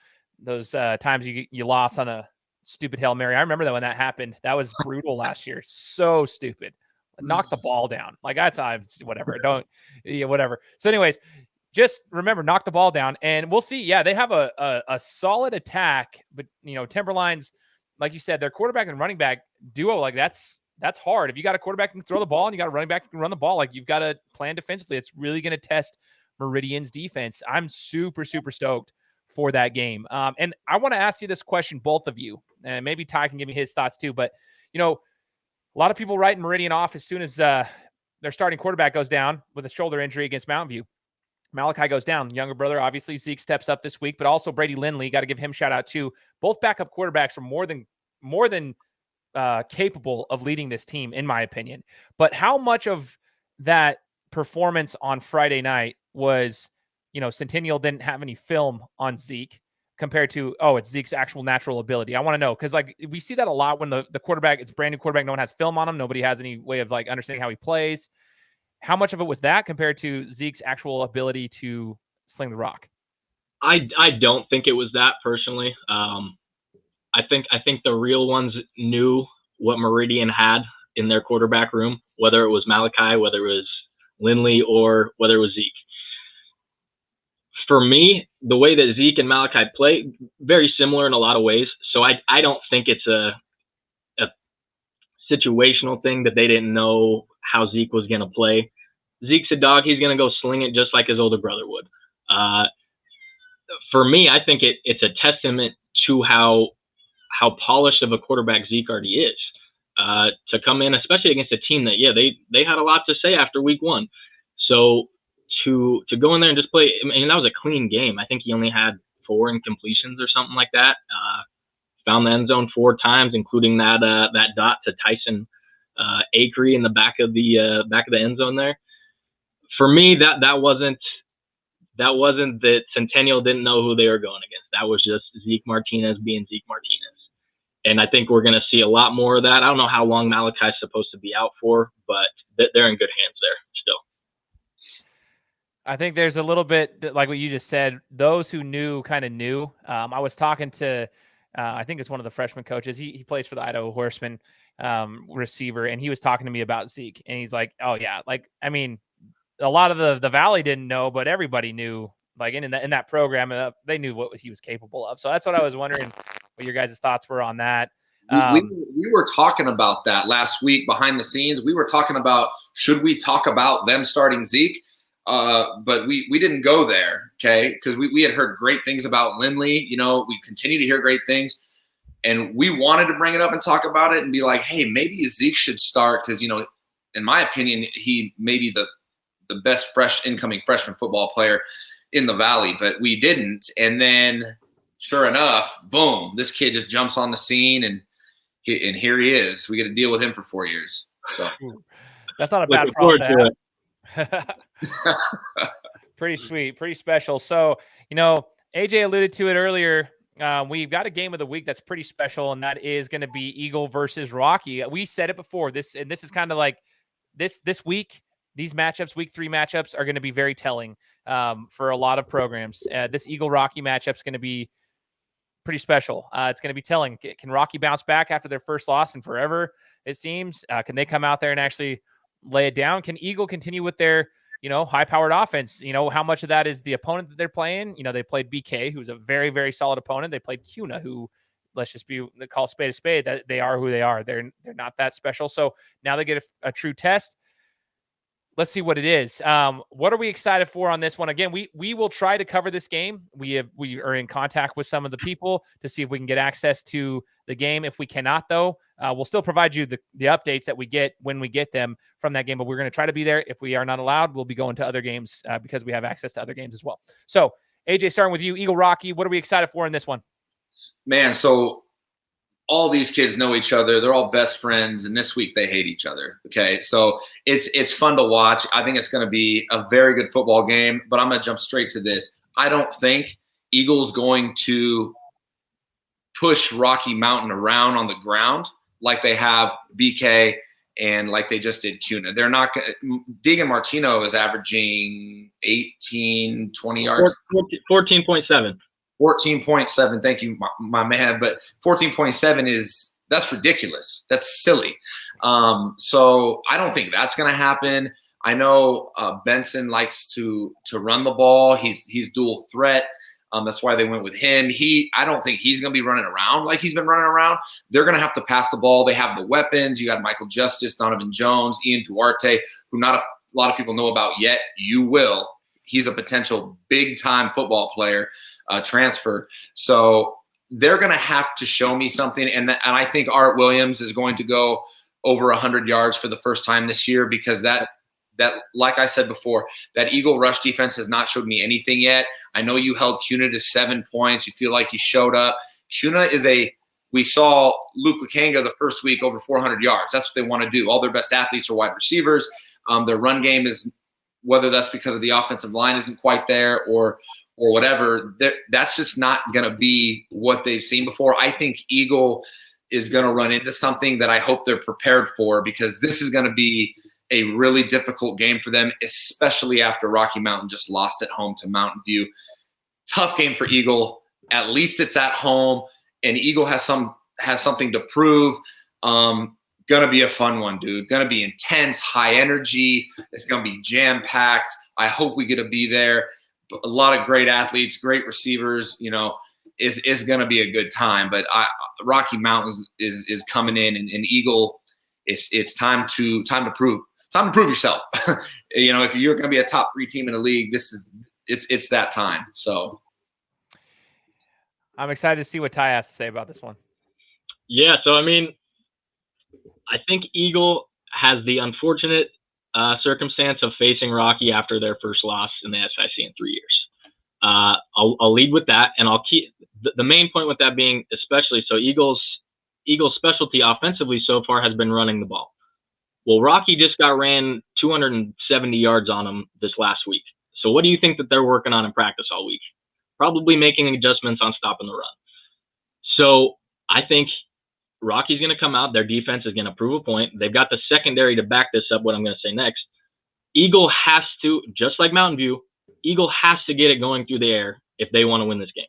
times you lost on a stupid Hail Mary. I remember that when that happened. That was brutal last year. So stupid. Knock the ball down. Like that's whatever. Whatever. So anyways, just remember, knock the ball down, and we'll see. Yeah, they have a solid attack, but Timberline's, like you said, their quarterback and running back duo, like that's hard. If you got a quarterback who can throw the ball and you got a running back who can run the ball, like you've got to plan defensively. It's really going to test Meridian's defense. I'm super, super stoked for that game. And I want to ask you this question, both of you, and maybe Ty can give me his thoughts too. But a lot of people writing Meridian off as soon as their starting quarterback goes down with a shoulder injury against Mountain View. Malachi goes down. Younger brother, obviously, Zeke steps up this week, but also Brady Lindley. Got to give him shout out too. Both backup quarterbacks are more than capable of leading this team, in my opinion. But how much of that performance on Friday night was, Centennial didn't have any film on Zeke compared to, it's Zeke's actual natural ability? I want to know, because we see that a lot when the quarterback, it's brand new quarterback, no one has film on him, nobody has any way of understanding how he plays. How much of it was that compared to Zeke's actual ability to sling the rock? I don't think it was that, personally. I think the real ones knew what Meridian had in their quarterback room, whether it was Malachi, whether it was Lindley, or whether it was Zeke. For me, the way that Zeke and Malachi play, very similar in a lot of ways. So I don't think it's a situational thing that they didn't know how Zeke was going to play. Zeke's a dog. He's going to go sling it just like his older brother would. For me, I think it's a testament to how polished of a quarterback Zeke already is. To come in, especially against a team that, they had a lot to say after week one. So to go in there and just play, that was a clean game. I think he only had 4 incompletions or something like that. Found the end zone 4 times, including that dot to Tyson Acree in the back of the end zone there. For me, that wasn't that Centennial didn't know who they were going against. That was just Zeke Martinez being Zeke Martinez. And I think we're going to see a lot more of that. I don't know how long Malachi's supposed to be out for, but they're in good hands there still. I think there's a little bit, like what you just said, those who knew kind of knew. I was talking to, I think it's one of the freshman coaches. He plays for the Idaho Horsemen receiver, and he was talking to me about Zeke. And he's like, oh, yeah, a lot of the Valley didn't know, but everybody knew, in that program, they knew what he was capable of. So that's what I was wondering what your guys' thoughts were on that. We were talking about that last week behind the scenes. We were talking about, should we talk about them starting Zeke? But we didn't go there, okay? Because we had heard great things about Lindley. We continue to hear great things. And we wanted to bring it up and talk about it and be like, hey, maybe Zeke should start because, you know, in my opinion, he may be the best incoming freshman football player in the Valley, but we didn't. And then sure enough, boom, this kid just jumps on the scene and here he is. We get to deal with him for 4 years. So that's not a bad problem to have. Pretty sweet, pretty special. So, you know, AJ alluded to it earlier. We've got a game of the week that's pretty special, and that is going to be Eagle versus Rocky. We said it before. This is kind of like this week. These matchups, week 3 matchups, are going to be very telling for a lot of programs. This Eagle Rocky matchup is going to be pretty special. It's going to be telling. Can Rocky bounce back after their first loss in forever? It seems. Can they come out there and actually lay it down? Can Eagle continue with their, you know, high-powered offense? You know, how much of that is the opponent that they're playing? You know, they played BK, who's a very, very solid opponent. They played CUNA, who, let's just call spade a spade. That they are who they are. They're not that special. So now they get a true test. Let's see what it is. What are we excited for on this one? Again, we will try to cover this game. We are in contact with some of the people to see if we can get access to the game. If we cannot, though, we'll still provide you the updates that we get when we get them from that game. But we're going to try to be there. If we are not allowed, we'll be going to other games because we have access to other games as well. So, AJ, starting with you, Eagle Rocky, what are we excited for in this one? Man, so all these kids know each other. They're all best friends, and this week they hate each other. Okay, so it's fun to watch. I think it's going to be a very good football game, but I'm going to jump straight to this. I don't think Eagle's going to push Rocky Mountain around on the ground like they have BK and like they just did CUNA. They're not going. Deegan Martino is averaging 18, 20 yards. 14.7. 14.7. Thank you, my man. But 14.7 that's ridiculous. That's silly. So I don't think that's going to happen. I know Benson likes to run the ball. He's dual threat. That's why they went with him. I don't think he's going to be running around like he's been running around. They're going to have to pass the ball. They have the weapons. You got Michael Justice, Donovan Jones, Ian Duarte, who not a lot of people know about yet. You will. He's a potential big-time football player. Transfer. So they're going to have to show me something. And I think Art Williams is going to go over 100 yards for the first time this year because that, like I said before, that Eagle rush defense has not showed me anything yet. I know you held CUNA to 7 points. You feel like he showed up. CUNA we saw Luke Wakanga the first week over 400 yards. That's what they want to do. All their best athletes are wide receivers. Their run game is, whether that's because of the offensive line isn't quite there or whatever, that's just not going to be what they've seen before. I think Eagle is going to run into something that I hope they're prepared for because this is going to be a really difficult game for them, especially after Rocky Mountain just lost at home to Mountain View. Tough game for Eagle. At least it's at home, and Eagle has something to prove. Gonna be a fun one, dude. Gonna be intense, high energy. It's gonna be jam-packed. I hope we get to be there. A lot of great athletes, great receivers, you know, is going to be a good time. But Rocky Mountain is coming in, and Eagle, it's time to prove yourself. You know, if you're going to be a top 3 team in the league, it's that time. So I'm excited to see what Ty has to say about this one. Yeah, so I mean, I think Eagle has the unfortunate circumstance of facing Rocky after their first loss in the SIC in 3 years. I'll lead with that, and I'll keep the main point with that being, especially so Eagles specialty offensively so far has been running the ball. Well, Rocky just got ran 270 yards on them this last week. So what do you think that they're working on in practice all week? Probably making adjustments on stopping the run. So I think Rocky's going to come out. Their defense is going to prove a point. They've got the secondary to back this up, what I'm going to say next. Eagle has to, just like Mountain View, Eagle has to get it going through the air if they want to win this game.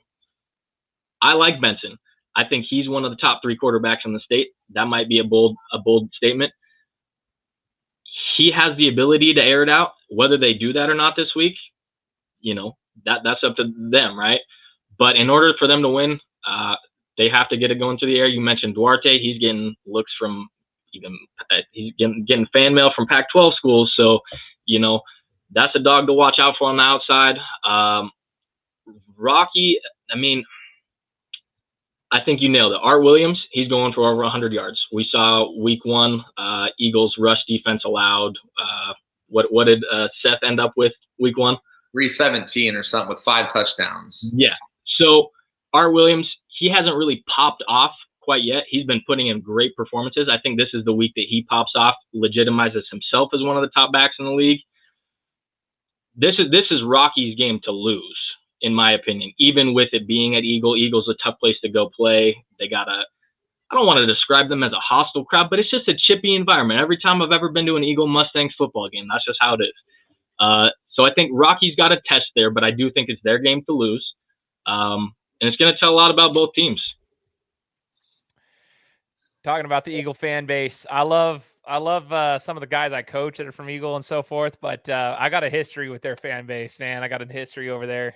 I like Benson. I think he's one of the top 3 quarterbacks in the state. That might be a bold statement. He has the ability to air it out. Whether they do that or not this week, you know, that's up to them, right? But in order for them to win, they have to get it going through the air. You mentioned Duarte. He's getting looks from he's getting fan mail from Pac-12 schools. So, you know, that's a dog to watch out for on the outside. Rocky, I mean, I think you nailed it. Art Williams, he's going for over 100 yards. We saw week 1, Eagles rush defense allowed. What did Seth end up with week 1? 317 or something with 5 touchdowns. Yeah. So Art Williams, he hasn't really popped off quite yet. He's been putting in great performances. I think this is the week that he pops off, legitimizes himself as one of the top backs in the league. This is Rocky's game to lose, in my opinion, even with it being at Eagle's a tough place to go play. They got I don't want to describe them as a hostile crowd, but it's just a chippy environment. Every time I've ever been to an Eagle Mustangs football game, that's just how it is. So I think Rocky's got a test there, but I do think it's their game to lose. And it's going to tell a lot about both teams. Talking about the Eagle fan base, I love some of the guys I coach that are from Eagle and so forth, but I got a history with their fan base, man. I got a history over there.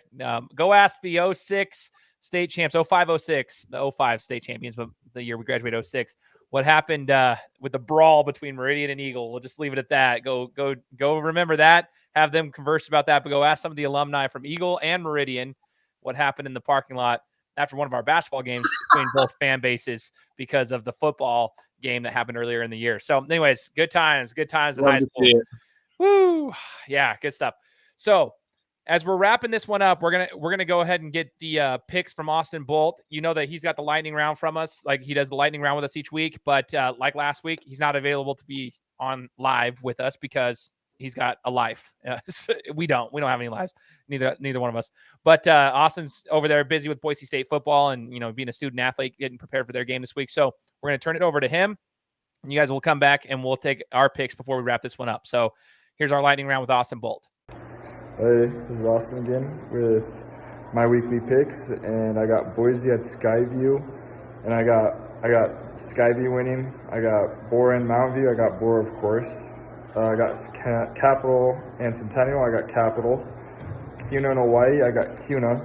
Go ask the 06 state champs, 05, 06, the 05 state champions, but the year we graduated 06. What happened with the brawl between Meridian and Eagle? We'll just leave it at that. Go remember that. Have them converse about that, but go ask some of the alumni from Eagle and Meridian what happened in the parking lot after one of our basketball games between both fan bases because of the football game that happened earlier in the year. So anyways, good times in high school. Woo. Yeah, good stuff. So as we're wrapping this one up, we're gonna go ahead and get the picks from Austin Bolt. You know that he's got the lightning round from us, like he does the lightning round with us each week. But like last week, he's not available to be on live with us because he's got a life. We don't have any lives, neither one of us. But Austin's over there busy with Boise State football and being a student athlete, getting prepared for their game this week. So we're gonna turn it over to him, and you guys will come back and we'll take our picks before we wrap this one up. So here's our lightning round with Austin Bolt. Hey, this is Austin again with my weekly picks, and I got Boise at Skyview, and I got Skyview winning. I got Bora and Mountain View. I got Bora, of course. I got Capital and Centennial. I got Capital. Kuna and Hawaii. I got Kuna.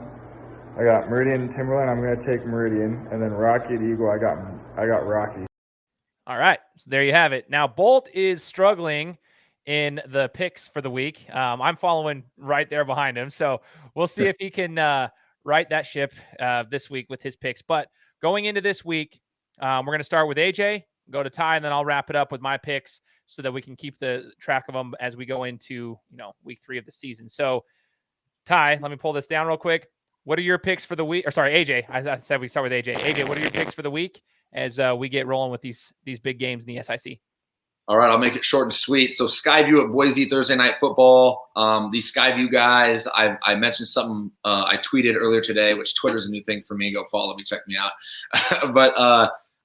I got Meridian and Timberline. I'm going to take Meridian, and then Rocky at Eagle. I got Rocky. All right, so there you have it. Now Bolt is struggling in the picks for the week. I'm following right there behind him. So we'll see if he can right that ship this week with his picks. But going into this week, we're going to start with AJ, go to Ty, and then I'll wrap it up with my picks so that we can keep the track of them as we go into, week 3 of the season. So Ty, let me pull this down real quick. What are your picks for the week? Or sorry, AJ. I said we start with AJ. AJ, what are your picks for the week as we get rolling with these big games in the SIC? All right, I'll make it short and sweet. So Skyview at Boise, Thursday night football. These Skyview guys, I mentioned something I tweeted earlier today, which Twitter's a new thing for me. Go follow me, check me out. But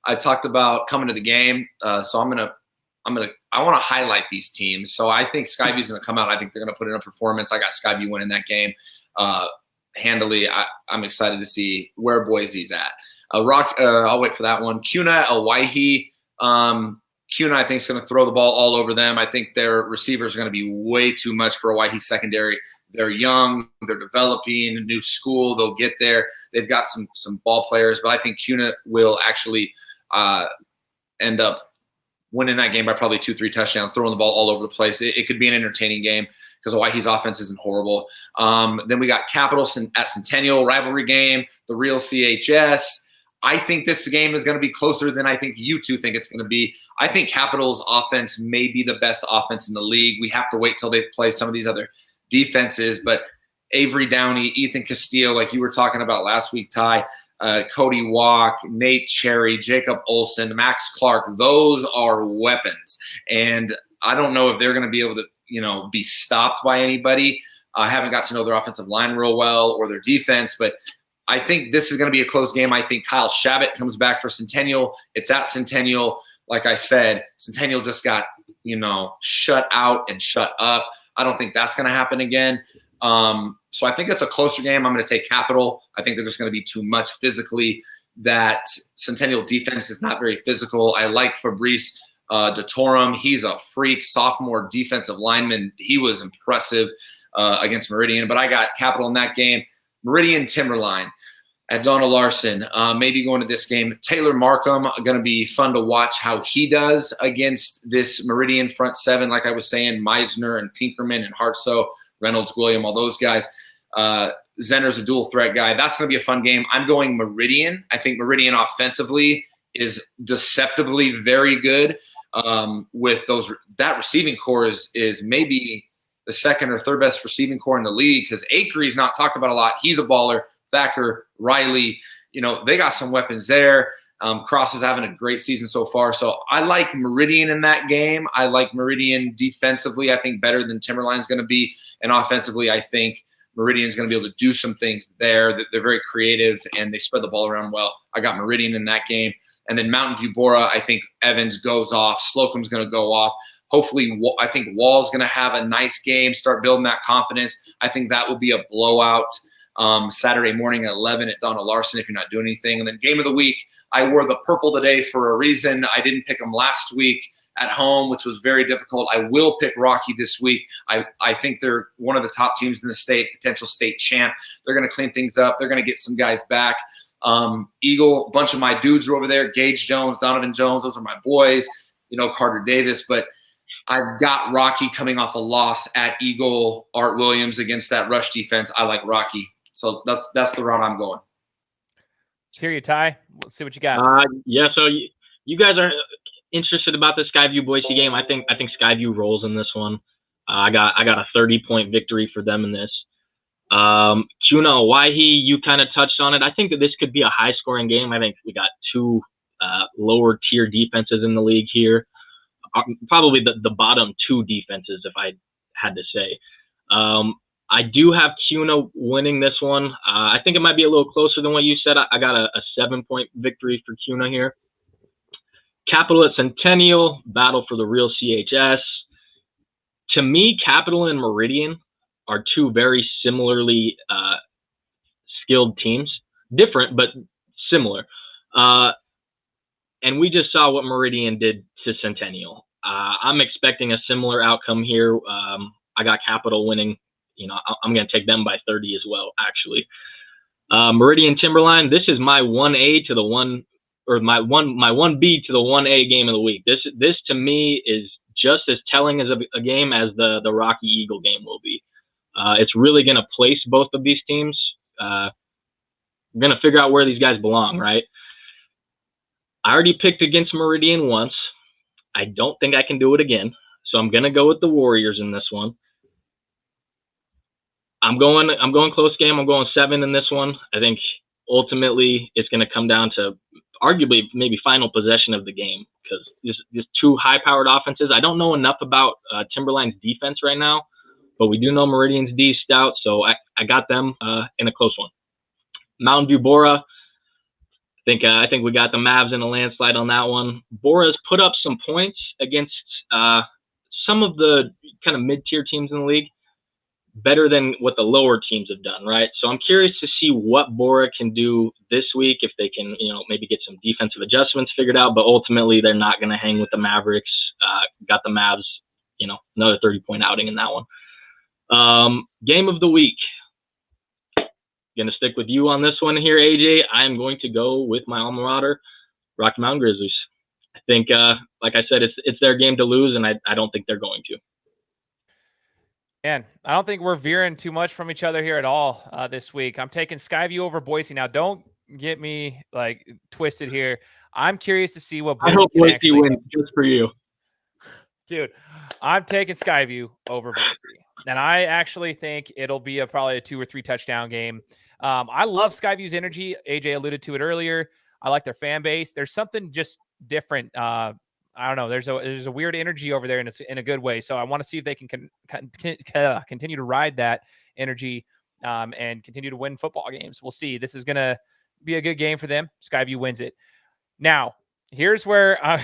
I talked about coming to the game. So I want to highlight these teams. So I think Skyview's going to come out. I think they're going to put in a performance. I got Skyview winning that game handily. I'm excited to see where Boise's at. I'll wait for that one. Kuna, Hawaii. Kuna, I think, is going to throw the ball all over them. I think their receivers are going to be way too much for Hawaii secondary. They're young. They're developing a new school. They'll get there. They've got some ball players, but I think Kuna will actually end up winning that game by probably 2-3 touchdowns, throwing the ball all over the place. It could be an entertaining game because Hawaii's offense isn't horrible. Then we got Capital at Centennial, rivalry game, the real CHS. I think this game is going to be closer than I think you two think it's going to be. I think Capital's offense may be the best offense in the league. We have to wait till they play some of these other defenses. But Avery Downey, Ethan Castillo, like you were talking about last week, Ty, Cody Walk, Nate Cherry, Jacob Olson, Max Clark, those are weapons. And I don't know if they're going to be able to, be stopped by anybody. I haven't got to know their offensive line real well or their defense, but I think this is going to be a close game. I think Kyle Shabbat comes back for Centennial. It's at Centennial. Like I said, Centennial just got, shut out and shut up. I don't think that's going to happen again. So I think it's a closer game. I'm going to take Capital. I think they're just going to be too much physically. That Centennial defense is not very physical. I like Fabrice DeTorum. He's a freak sophomore defensive lineman. He was impressive against Meridian. But I got Capital in that game. Meridian Timberline at Donna Larson, maybe going to this game. Taylor Markham, going to be fun to watch how he does against this Meridian front seven. Like I was saying, Meisner and Pinkerman and Hartsoe, Reynolds, William, all those guys. Zenner's a dual threat guy. That's going to be a fun game. I'm going Meridian. I think Meridian offensively is deceptively very good. With that receiving core is maybe the second or third best receiving core in the league, because Akery's not talked about a lot. He's a baller. Thacker, Riley, they got some weapons there. Cross is having a great season so far. So I like Meridian in that game. I like Meridian defensively, I think, better than Timberline's going to be. And offensively, I think Meridian's going to be able to do some things there. That they're very creative and they spread the ball around well. I got Meridian in that game. And then Mountain View Bora, I think Evans goes off. Slocum's going to go off. Hopefully, I think Wall's going to have a nice game, start building that confidence. I think that will be a blowout Saturday morning at 11 at Donna Larson if you're not doing anything. And then game of the week, I wore the purple today for a reason. I didn't pick them last week at home, which was very difficult. I will pick Rocky this week. I think they're one of the top teams in the state, potential state champ. They're going to clean things up. They're going to get some guys back. Eagle, a bunch of my dudes are over there. Gage Jones, Donovan Jones, those are my boys. Carter Davis. But I've got Rocky coming off a loss at Eagle. Art Williams against that rush defense. I like Rocky. So that's the route I'm going. Let's hear you, Ty. Let's see what you got. Yeah, so you guys are interested about the Skyview Boise game. I think Skyview rolls in this one. I got a 30-point victory for them in this. Kuna Waihi, you kind of touched on it. I think that this could be a high-scoring game. I think we got two lower-tier defenses in the league here. Probably the bottom two defenses, if I had to say. I do have Kuna winning this one. I think it might be a little closer than what you said. I got a 7-point victory for Kuna here. Capital at Centennial, battle for the real CHS. To me, Capital and Meridian are two very similarly skilled teams. Different, but similar. And we just saw what Meridian did to Centennial. I'm expecting a similar outcome here. I got Capital winning. I'm going to take them by 30 as well, actually. Meridian Timberline, this is my 1A to the 1, or my 1B to the 1A game of the week. This to me is just as telling as a game as the Rocky Eagle game will be. It's really going to place both of these teams. We're going to figure out where these guys belong, right? I already picked against Meridian once. I don't think I can do it again. So I'm going to go with the Warriors in this one. I'm going close game. I'm going 7 in this one. I think ultimately it's going to come down to arguably maybe final possession of the game, because there's two high-powered offenses. I don't know enough about Timberline's defense right now, but we do know Meridian's D stout, so I got them in a close one. Mountain View Bora, I think we got the Mavs in a landslide on that one. Bora's put up some points against some of the kind of mid-tier teams in the league, better than what the lower teams have done, right? So I'm curious to see what Bora can do this week, if they can, maybe get some defensive adjustments figured out, but ultimately they're not going to hang with the Mavericks. Got the Mavs, another 30-point outing in that one. Game of the week. Going to stick with you on this one here, AJ. I am going to go with my alma mater, Rocky Mountain Grizzlies. I think, like I said, it's their game to lose, and I don't think they're going to. Man, I don't think we're veering too much from each other here at all this week. I'm taking Skyview over Boise. Now, don't get me twisted here. I'm curious to see what Boise I hope Boise wins just for you. Dude, I'm taking Skyview over Boise. And I actually think it'll be probably a 2 or 3 touchdown game. I love Skyview's energy. AJ alluded to it earlier. I like their fan base. There's something just different. I don't know. There's a weird energy over there, and it's in a good way. So I want to see if they can continue to ride that energy and continue to win football games. We'll see. This is going to be a good game for them. Skyview wins it. Now, here's where I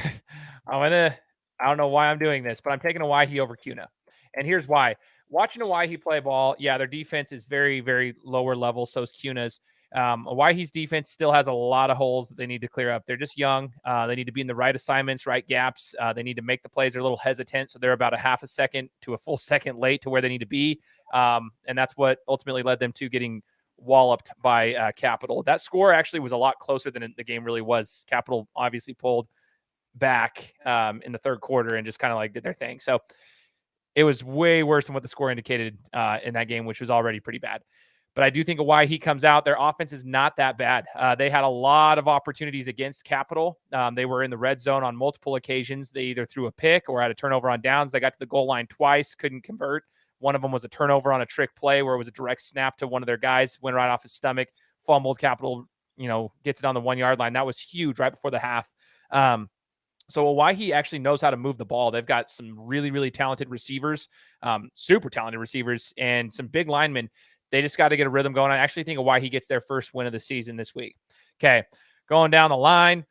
don't know why I'm doing this, but I'm taking Waihi over Kuna. And here's why. Watching Waihi play ball, yeah, their defense is very, very lower level. So is Kuna's. Waihi's defense still has a lot of holes that they need to clear up. They're just young. They need to be in the right assignments, right gaps. They need to make the plays. They're a little hesitant, so they're about a half a second to a full second late to where they need to be. And that's what ultimately led them to getting walloped by Capital. That score actually was a lot closer than the game really was. Capital obviously pulled back in the third quarter and just kind of did their thing. So it was way worse than what the score indicated in that game, which was already pretty bad. But I do think of why he comes out. Their offense is not that bad. They had a lot of opportunities against Capital. They were in the red zone on multiple occasions. They either threw a pick or had a turnover on downs. They got to the goal line twice, couldn't convert. One of them was a turnover on a trick play where it was a direct snap to one of their guys, went right off his stomach, fumbled. Capital, gets it on the 1 yard line. That was huge right before the half. So Owyhee actually knows how to move the ball. They've got some really, really talented receivers, super talented receivers, and some big linemen. They just got to get a rhythm going. I actually think Owyhee gets their first win of the season this week. Okay, going down the line.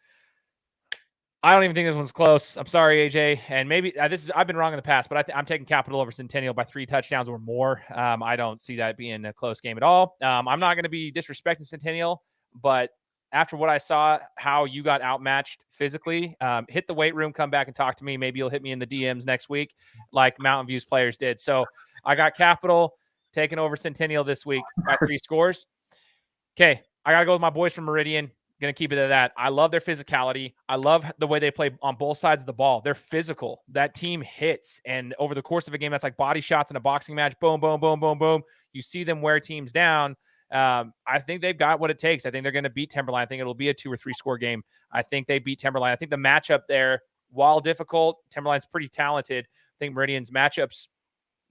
I don't even think this one's close. I'm sorry, AJ. And maybe I've been wrong in the past, but I'm taking Capital over Centennial by 3 touchdowns or more. I don't see that being a close game at all. I'm not going to be disrespecting Centennial, but after what I saw, how you got outmatched physically, hit the weight room, come back and talk to me. Maybe you'll hit me in the DMs next week like Mountain View's players did. So I got Capital taking over Centennial this week by 3 scores. Okay, I got to go with my boys from Meridian. Going to keep it at that. I love their physicality. I love the way they play on both sides of the ball. They're physical. That team hits. And over the course of a game, that's like body shots in a boxing match. Boom, boom, boom, boom, boom. You see them wear teams down. I think they've got what it takes. I think they're going to beat Timberline. I think it'll be a 2 or 3 score game. I think they beat Timberline. I think the matchup there, while difficult, Timberline's pretty talented. I think Meridian's matchups,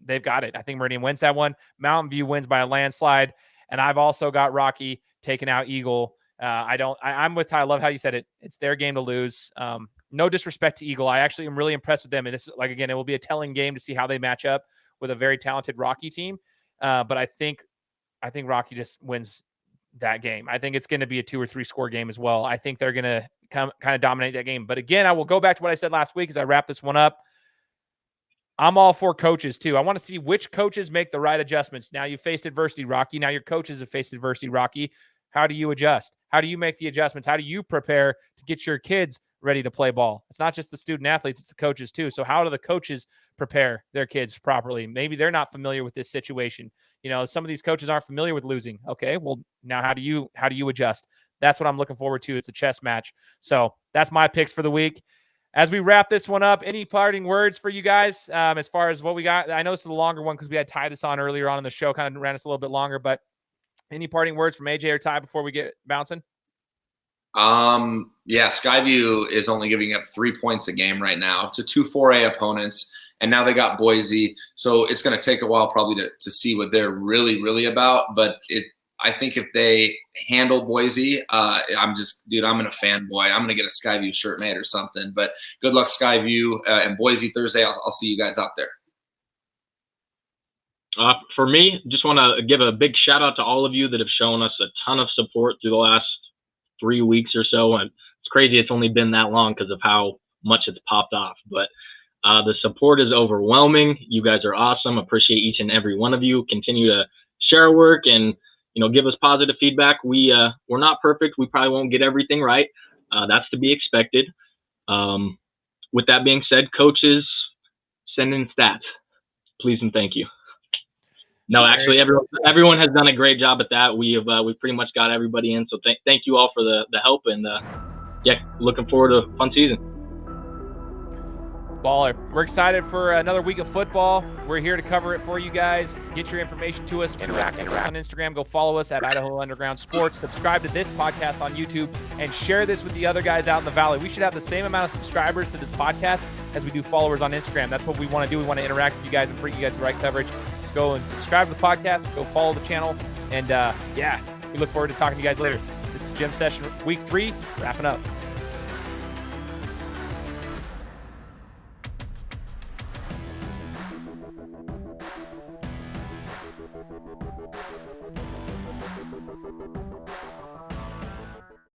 they've got it. I think Meridian wins that one. Mountain View wins by a landslide. And I've also got Rocky taking out Eagle. I'm with Ty. I love how you said it. It's their game to lose. No disrespect to Eagle. I actually am really impressed with them. And this is again, it will be a telling game to see how they match up with a very talented Rocky team. But I think Rocky just wins that game. I think it's going to be a 2 or 3 score game as well. I think they're going to kind of dominate that game. But again, I will go back to what I said last week as I wrap this one up. I'm all for coaches too. I want to see which coaches make the right adjustments. Now you faced adversity, Rocky. Now your coaches have faced adversity, Rocky. How do you adjust? How do you make the adjustments? How do you prepare to get your kids ready to play ball? It's not just the student athletes, it's the coaches too. So how do the coaches prepare their kids properly? Maybe they're not familiar with this situation. Some of these coaches aren't familiar with losing. Okay, well, now how do you adjust? That's what I'm looking forward to. It's a chess match. So that's my picks for the week. As we wrap this one up, any parting words for you guys as far as what we got? I know this is a longer one because we had Titus on earlier on in the show, kind of ran us a little bit longer, but any parting words from AJ or Ty before we get bouncing? Yeah, Skyview is only giving up 3 points a game right now to 2 4A opponents, and now they got Boise. So it's going to take a while probably to see what they're really, really about. But I think if they handle Boise, I'm in a fanboy. I'm going to get a Skyview shirt made or something. But good luck, Skyview, and Boise Thursday. I'll see you guys out there. For me, just want to give a big shout out to all of you that have shown us a ton of support through the last 3 weeks or so. And it's crazy it's only been that long because of how much it's popped off. But the support is overwhelming. You guys are awesome. Appreciate each and every one of you. Continue to share our work and give us positive feedback. We're not perfect. We probably won't get everything right. That's to be expected. With that being said, coaches, send in stats, please and thank you. No, actually, everyone has done a great job at that. We've pretty much got everybody in. So thank you all for the help, and looking forward to a fun season. Baller. We're excited for another week of football. We're here to cover it for you guys. Get your information to us. Interact on Instagram. Go follow us at Idaho Underground Sports. Subscribe to this podcast on YouTube and share this with the other guys out in the valley. We should have the same amount of subscribers to this podcast as we do followers on Instagram. That's what we want to do. We want to interact with you guys and bring you guys the right coverage. Just go and subscribe to the podcast. Go follow the channel. And we look forward to talking to you guys later. This is Gym Session Week 3, wrapping up.